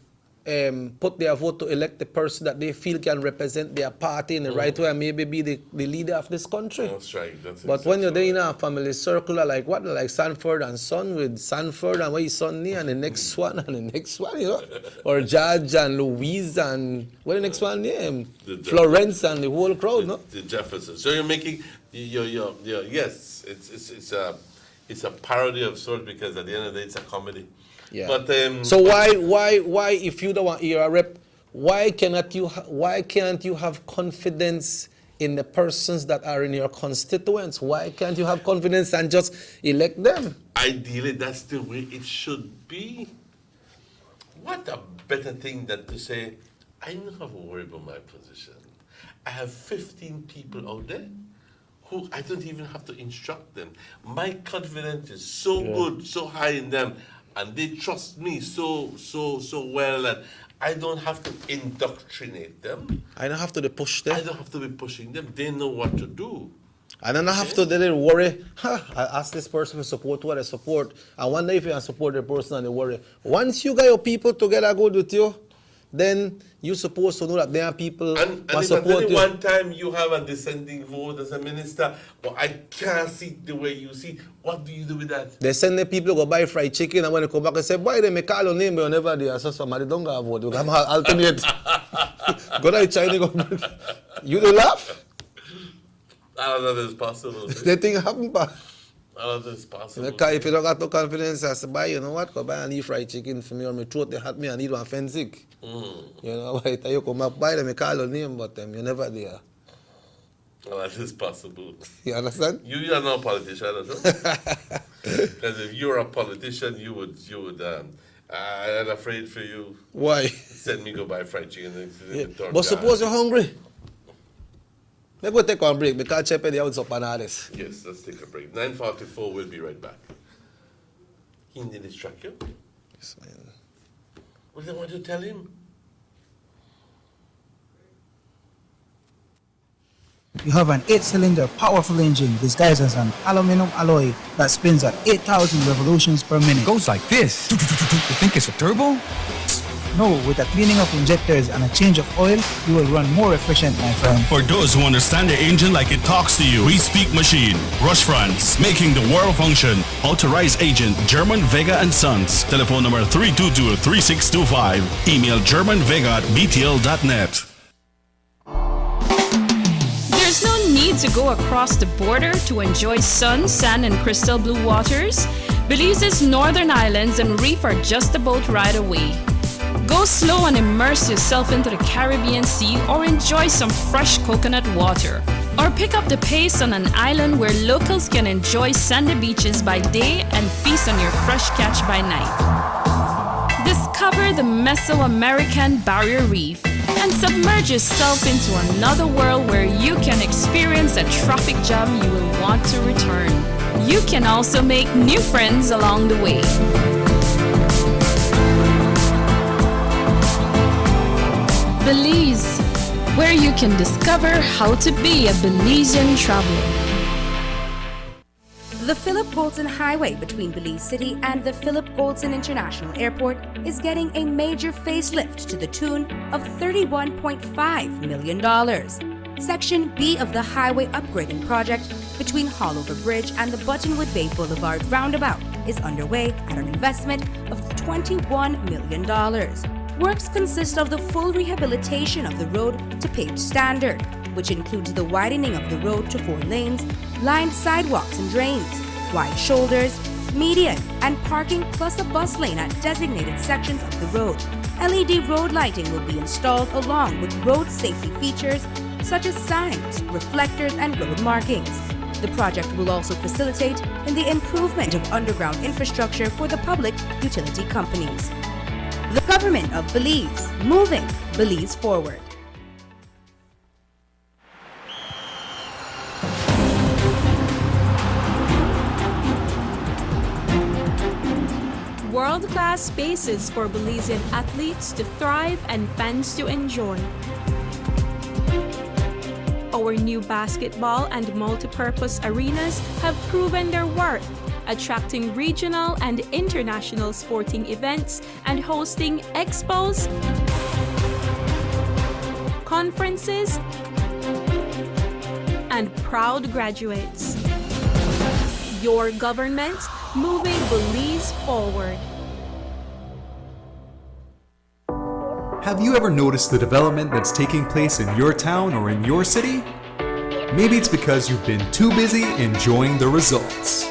S8: put their vote to elect the person that they feel can represent their party in the right way and maybe be the leader of this country.
S2: That's right.
S8: But when you're there in a family circle like Sanford and Son, with Sanford and his son there, and the next one and the next one, or Judge and Louise and what the next one name? Florence and the whole crowd, no?
S2: The Jefferson. So you're making yes, it's a parody of sorts, because at the end of the day it's a comedy.
S8: Yeah.
S2: But
S8: so why if you don't want you're a rep, why can't you have confidence in the persons that are in your constituents? Why can't you have confidence and just elect them?
S2: Ideally, that's the way it should be. What a better thing than to say, I don't have to worry about my position. I have 15 people out there who I don't even have to instruct them. My confidence is so good, so high in them, and they trust me so well that I don't have to indoctrinate them.
S8: I don't have to push them.
S2: I don't have to be pushing them. They know what to do.
S8: I don't have to then worry. I ask this person to support what I support. I wonder if you can support the person and they worry. Once you got your people together good with you, then you're supposed to know that there are people
S2: and
S8: who
S2: if
S8: support
S2: at
S8: you.
S2: one time you have a dissenting vote as a minister, but I can't see it the way you see, what do you do with that?
S8: They send the people go buy fried chicken, and when they come back, they say, why they make call your name, but never they assess somebody don't go vote. You can alternate. Go to China, go. You don't laugh?
S2: I don't know if it's possible.
S8: They think happen, but
S2: All of this is possible.
S8: Because if you don't got no confidence, I say, buy, you know what? Go buy and eat fried chicken for me or my throat, they hurt me, I need one fencing. You know, by the time you come up by them, you call your name, but you're never there.
S2: Well, that is possible.
S8: You understand?
S2: You are not a politician, because if you were a politician, you would. I'm afraid for you.
S8: Why?
S2: Send me go buy fried chicken.
S8: But suppose you're hungry. Maybe we'll take one break because Chepe the outs up on all this.
S2: Yes, let's take a break. 9:44, we'll be right back. He didn't distract you?
S8: Yes, man.
S2: What do you want to tell him?
S12: You have an 8-cylinder powerful engine disguised as an aluminum alloy that spins at 8,000 revolutions per minute.
S22: Goes like this. You think it's a turbo?
S12: No, with a cleaning of injectors and a change of oil, you will run more efficient, my friend.
S14: For those who understand the engine like it talks to you, we speak machine. Rush France, making the world function. Authorized agent, German Vega & Sons. Telephone number 322-3625. Email germanvega@btl.net.
S5: There's no need to go across the border to enjoy sun, sand, and crystal blue waters. Belize's northern islands and reef are just a boat ride away. Go slow and immerse yourself into the Caribbean Sea or enjoy some fresh coconut water. Or pick up the pace on an island where locals can enjoy sandy beaches by day and feast on your fresh catch by night. Discover the Mesoamerican Barrier Reef and submerge yourself into another world where you can experience a traffic jam you will want to return. You can also make new friends along the way. Belize, where you can discover how to be a Belizean traveler.
S7: The Philip Goldson Highway between Belize City and the Philip Goldson International Airport is getting a major facelift to the tune of $31.5 million. Section B of the highway upgrading project between Haulover Bridge and the Buttonwood Bay Boulevard roundabout is underway at an investment of $21 million. Works consist of the full rehabilitation of the road to paved standard, which includes the widening of the road to 4 lanes, lined sidewalks and drains, wide shoulders, median, and parking plus a bus lane at designated sections of the road. LED road lighting will be installed along with road safety features such as signs, reflectors, and road markings. The project will also facilitate in the improvement of underground infrastructure for the public utility companies. The government of Belize, moving Belize forward.
S9: World-class spaces for Belizean athletes to thrive and fans to enjoy. Our new basketball and multipurpose arenas have proven their worth, attracting regional and international sporting events and hosting expos, conferences, and proud graduates. Your government moving Belize forward.
S4: Have you ever noticed the development that's taking place in your town or in your city? Maybe it's because you've been too busy enjoying the results.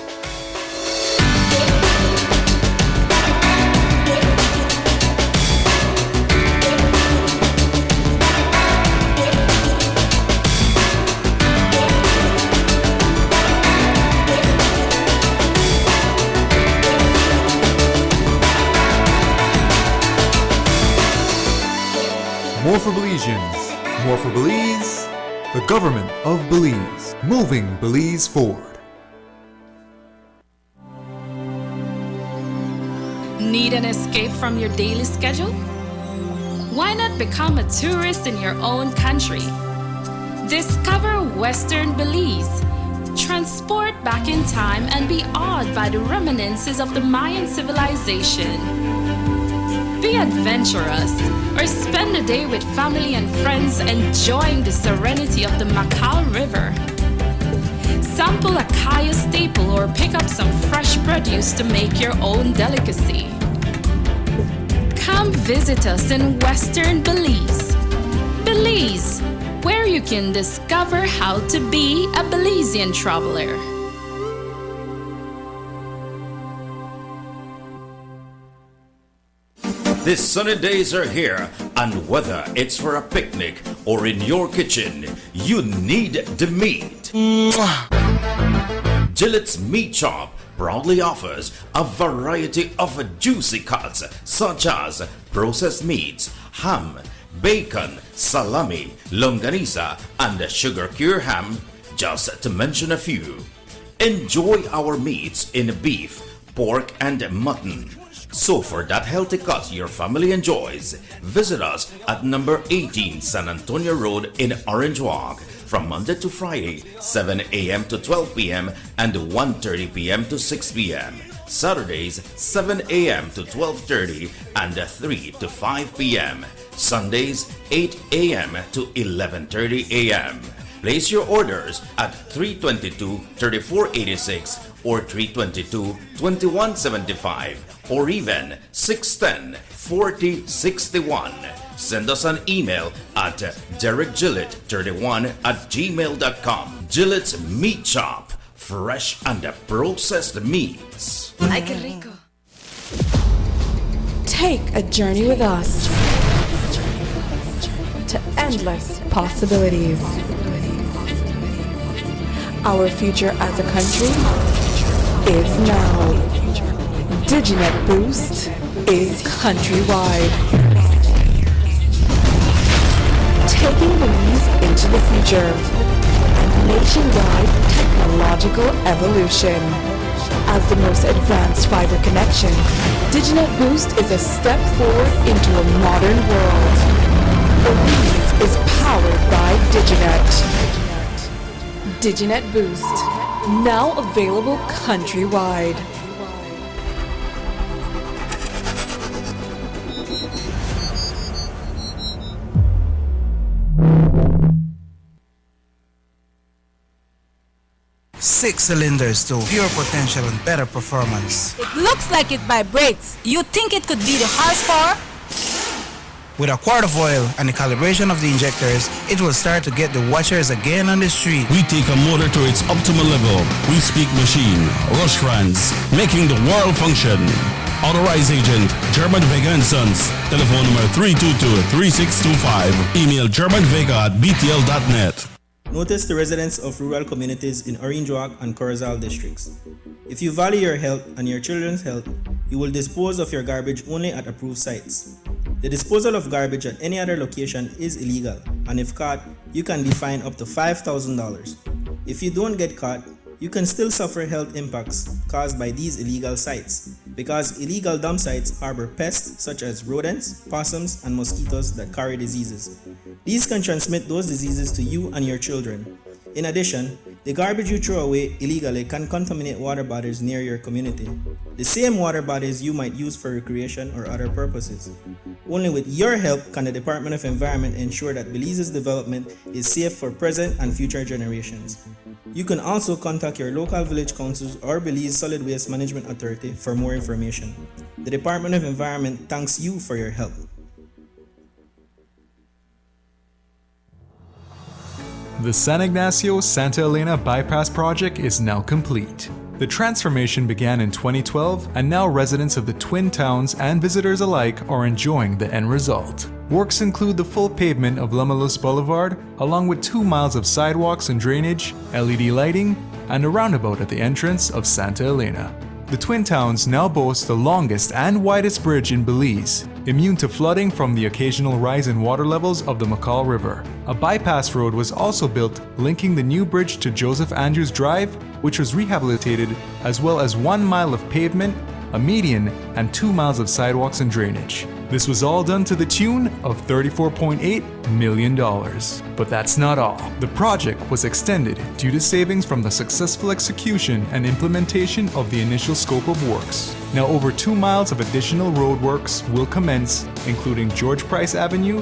S4: More for Belizeans, more for Belize, the government of Belize, moving Belize forward.
S5: Need an escape from your daily schedule? Why not become a tourist in your own country? Discover Western Belize. Transport back in time and be awed by the reminiscences of the Mayan civilization. Be adventurous or spend a day with family and friends enjoying the serenity of the Macau River. Sample a kaya staple or pick up some fresh produce to make your own delicacy. Come visit us in Western Belize. Belize, where you can discover how to be a Belizean traveler.
S6: The sunny days are here, and whether it's for a picnic or in your kitchen, you need the meat. Gillette's Meat Shop proudly offers a variety of juicy cuts such as processed meats, ham, bacon, salami, longaniza, and sugar cure ham, just to mention a few. Enjoy our meats in beef, pork, and mutton. So for that healthy cut your family enjoys, visit us at number 18 San Antonio Road in Orange Walk from Monday to Friday, 7 a.m. to 12 p.m. and 1:30 p.m. to 6 p.m. Saturdays, 7 a.m. to 12:30 and 3 to 5 p.m. Sundays, 8 a.m. to 11:30 a.m. Place your orders at 322-3486 or 322-2175 or even 610-4061. Send us an email at derekgillett31@gmail.com. Gillette's Meat Shop, fresh and processed meats.
S18: Ay, qué rico.
S10: Take a journey with us to endless possibilities. Our future as a country is now. DigiNet Boost is countrywide. Taking Belize into the future. A nationwide technological evolution. As the most advanced fiber connection, DigiNet Boost is a step forward into a modern world. Belize is powered by DigiNet. DigiNet Boost, now available countrywide.
S12: Six cylinders to pure potential and better performance.
S11: It looks like it vibrates. You think it could be the horsepower?
S12: With a quart of oil and the calibration of the injectors, it will start to get the watchers again on the street.
S14: We take a motor to its optimal level. We speak machine, Rush Franz, making the world function. Authorized agent, German Vega & Sons. Telephone number 322-3625. Email germanvega@btl.net.
S15: Notice to residents of rural communities in Orange Walk and Corozal districts. If you value your health and your children's health, you will dispose of your garbage only at approved sites. The disposal of garbage at any other location is illegal, and if caught, you can be fined up to $5,000. If you don't get caught, you can still suffer health impacts caused by these illegal sites, because illegal dump sites harbor pests such as rodents, possums, and mosquitoes that carry diseases. These can transmit those diseases to you and your children. In addition, the garbage you throw away illegally can contaminate water bodies near your community, the same water bodies you might use for recreation or other purposes. Only with your help can the Department of Environment ensure that Belize's development is safe for present and future generations. You can also contact your local village councils or Belize Solid Waste Management Authority for more information. The Department of Environment thanks you for your help.
S4: The San Ignacio-Santa Elena Bypass Project is now complete. The transformation began in 2012, and now residents of the Twin Towns and visitors alike are enjoying the end result. Works include the full pavement of Lamalus Boulevard, along with 2 miles of sidewalks and drainage, LED lighting, and a roundabout at the entrance of Santa Elena. The Twin Towns now boast the longest and widest bridge in Belize, immune to flooding from the occasional rise in water levels of the McCall River. A bypass road was also built linking the new bridge to Joseph Andrews Drive, which was rehabilitated, as well as 1 mile of pavement, a median, and 2 miles of sidewalks and drainage. This was all done to the tune of $34.8 million. But that's not all. The project was extended due to savings from the successful execution and implementation of the initial scope of works. Now over 2 miles of additional roadworks will commence, including George Price Avenue,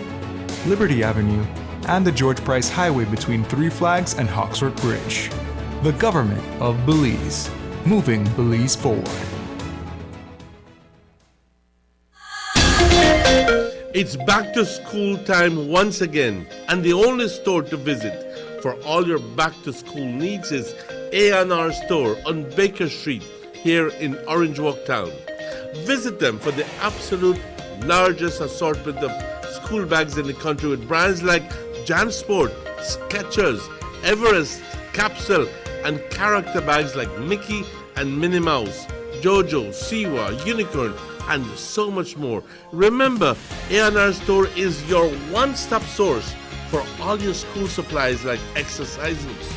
S4: Liberty Avenue, and the George Price Highway between Three Flags and Hawksworth Bridge. The government of Belize, moving Belize forward.
S2: It's back to school time once again, and the only store to visit for all your back to school needs is A&R Store on Baker Street here in Orange Walk Town. Visit them for the absolute largest assortment of school bags in the country with brands like JanSport, Skechers, Everest, Capsule, and character bags like Mickey and Minnie Mouse, Jojo, Siwa, Unicorn, and so much more. Remember, A&R Store is your one-stop source for all your school supplies like exercise books,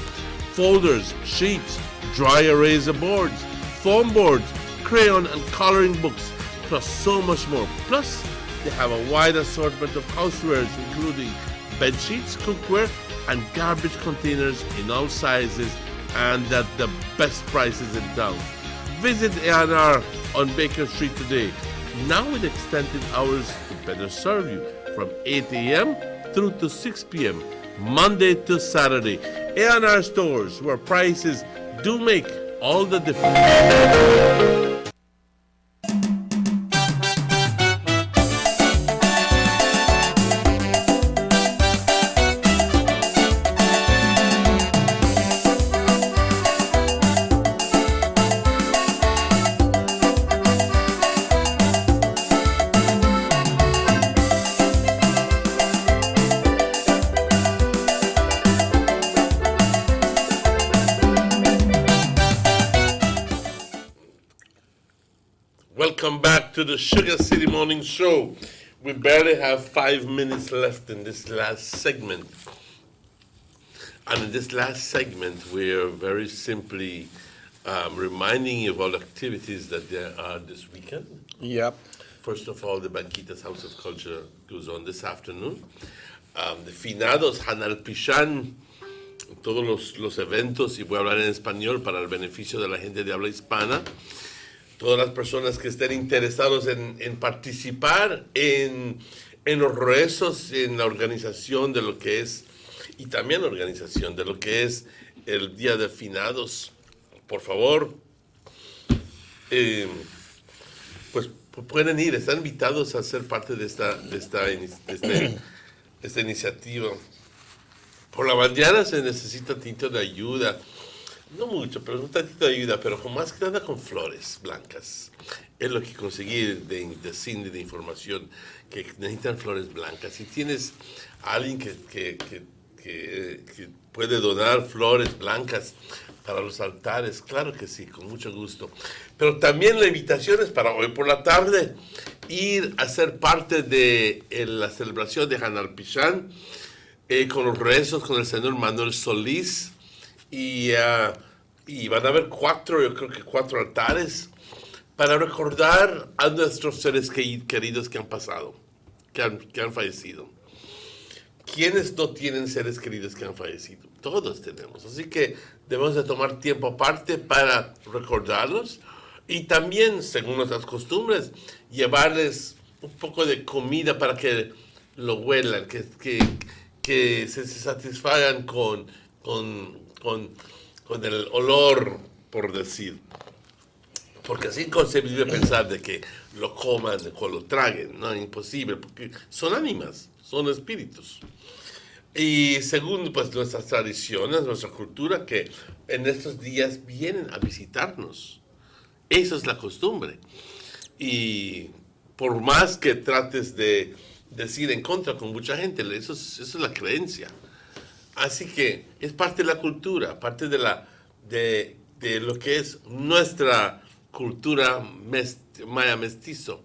S2: folders, sheets, dry eraser boards, foam boards, crayon and coloring books, plus so much more. Plus, they have a wide assortment of housewares including bed sheets, cookware, and garbage containers in all sizes and at the best prices in town. Visit A&R on Baker Street today, now with extended hours to better serve you from 8 a.m. through to 6 p.m. Monday to Saturday. A&R Stores, where prices do make all the difference. Welcome back to the Sugar City Morning Show. We barely have 5 minutes left in this last segment. And in this last segment, we're very simply reminding you of all activities that there are this weekend.
S8: Yep.
S2: First of all, the Banquitas House of Culture goes on this afternoon. The finados Hanal Pishan, todos los eventos, y voy a hablar en español para el beneficio de la gente de habla hispana. Todas las personas que estén interesados en participar en los rezos, en la organización de lo que es, y también la organización de lo que es el Día de Finados, por favor, pues pueden ir, están invitados a ser parte de esta iniciativa. Por la mañana se necesita tinto de ayuda. No mucho, pero un tantito de ayuda, pero con más que nada con flores blancas. Es lo que conseguí de Cindy de información, que necesitan flores blancas. Si tienes a alguien que puede donar flores blancas para los altares, claro que sí, con mucho gusto. Pero también la invitación es para hoy por la tarde ir a ser parte de la celebración de Hanal Pishan con los rezos con el señor Manuel Solís. Y van a haber yo creo que 4 altares para recordar a nuestros seres queridos que han pasado, que han fallecido. ¿Quiénes no tienen seres queridos que han fallecido? Todos tenemos. Así que debemos de tomar tiempo aparte para recordarlos y también, según nuestras costumbres, llevarles un poco de comida para que lo huelan, que se satisfagan con el olor, por decir. Porque es inconcebible pensar de que lo coman o lo traguen, no, imposible, porque son ánimas, son espíritus. Y según pues nuestras tradiciones, nuestra cultura, que en estos días vienen a visitarnos. Eso es la costumbre. Y por más que trates de decir en contra con mucha gente, eso es la creencia. Así que es parte de la cultura, parte de lo que es nuestra cultura maya mestizo.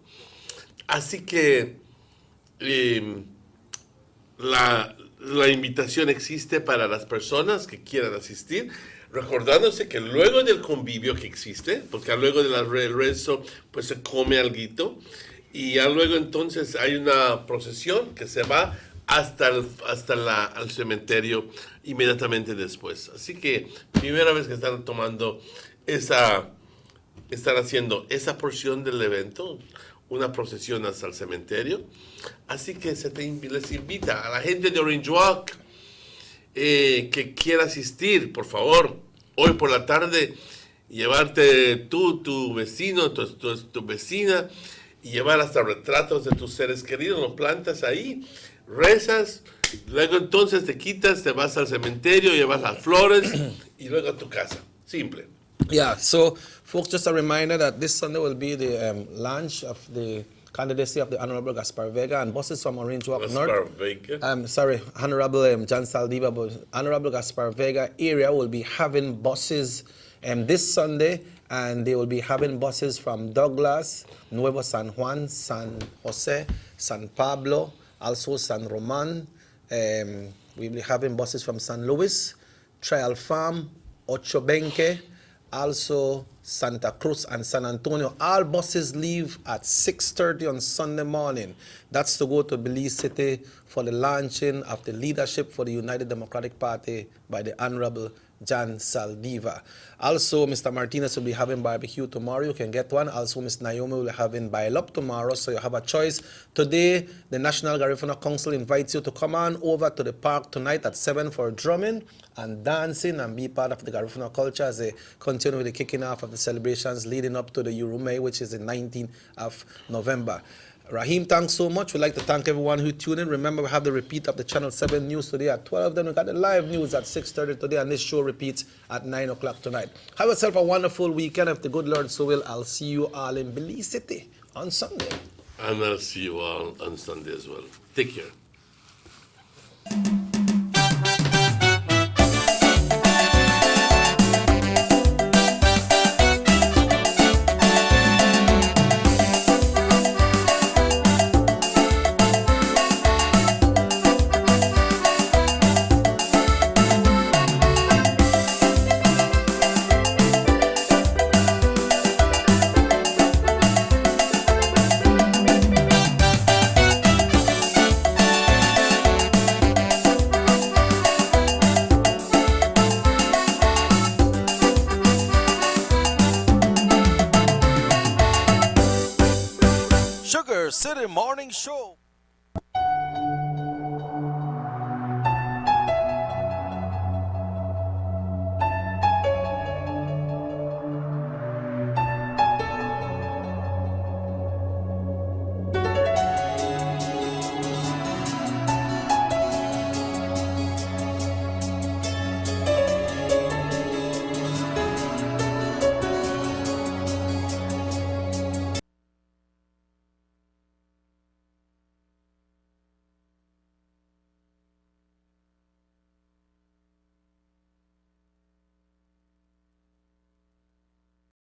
S2: Así que la invitación existe para las personas que quieran asistir, recordándose que luego del convivio que existe, porque luego del rezo pues se come alguito, y ya luego entonces hay una procesión que se va hasta al cementerio inmediatamente después. Así que primera vez que están están haciendo esa porción del evento, una procesión hasta el cementerio. Así que les invita a la gente de Orange Walk que quiera asistir, por favor, hoy por la tarde, llevarte tu vecino, tu vecina, y llevar hasta retratos de tus seres queridos, los plantas ahí, rezas, luego entonces te quitas, te vas al cementerio, llevas las flores y luego a tu casa. Simple.
S8: Yeah, so folks, just a reminder that this Sunday will be the launch of the candidacy of the Honorable Gaspar Vega, and buses from Orange Walk
S2: Gaspar
S8: North.
S2: Vega?
S8: Honorable John Saldiva, but Honorable Gaspar Vega area will be having buses this Sunday, and they will be having buses from Douglas, Nuevo San Juan, San Jose, San Pablo, also San Roman. We'll be having buses from San Luis, Trial Farm, Ocho Benque, also Santa Cruz and San Antonio. All buses leave at 6:30 on Sunday morning. That's to go to Belize City for the launching of the leadership for the United Democratic Party by the Honorable John Saldiva. Also, Mr. Martinez will be having barbecue tomorrow. You can get one. Also, Ms. Naomi will be having bail up tomorrow, so you have a choice. Today, the National Garifuna Council invites you to come on over to the park tonight at 7 for drumming and dancing and be part of the Garifuna culture as they continue with the kicking off of the celebrations leading up to the Urume, which is the 19th of November. Raheem, thanks so much. We'd like to thank everyone who tuned in. Remember, we have the repeat of the Channel 7 news today at 12. Then we got the live news at 6:30 today, and this show repeats at 9 o'clock tonight. Have yourself a wonderful weekend. If the good Lord so will, I'll see you all in Belize City on Sunday.
S2: And I'll see you all on Sunday as well. Take care.
S1: Sugar City Morning Show.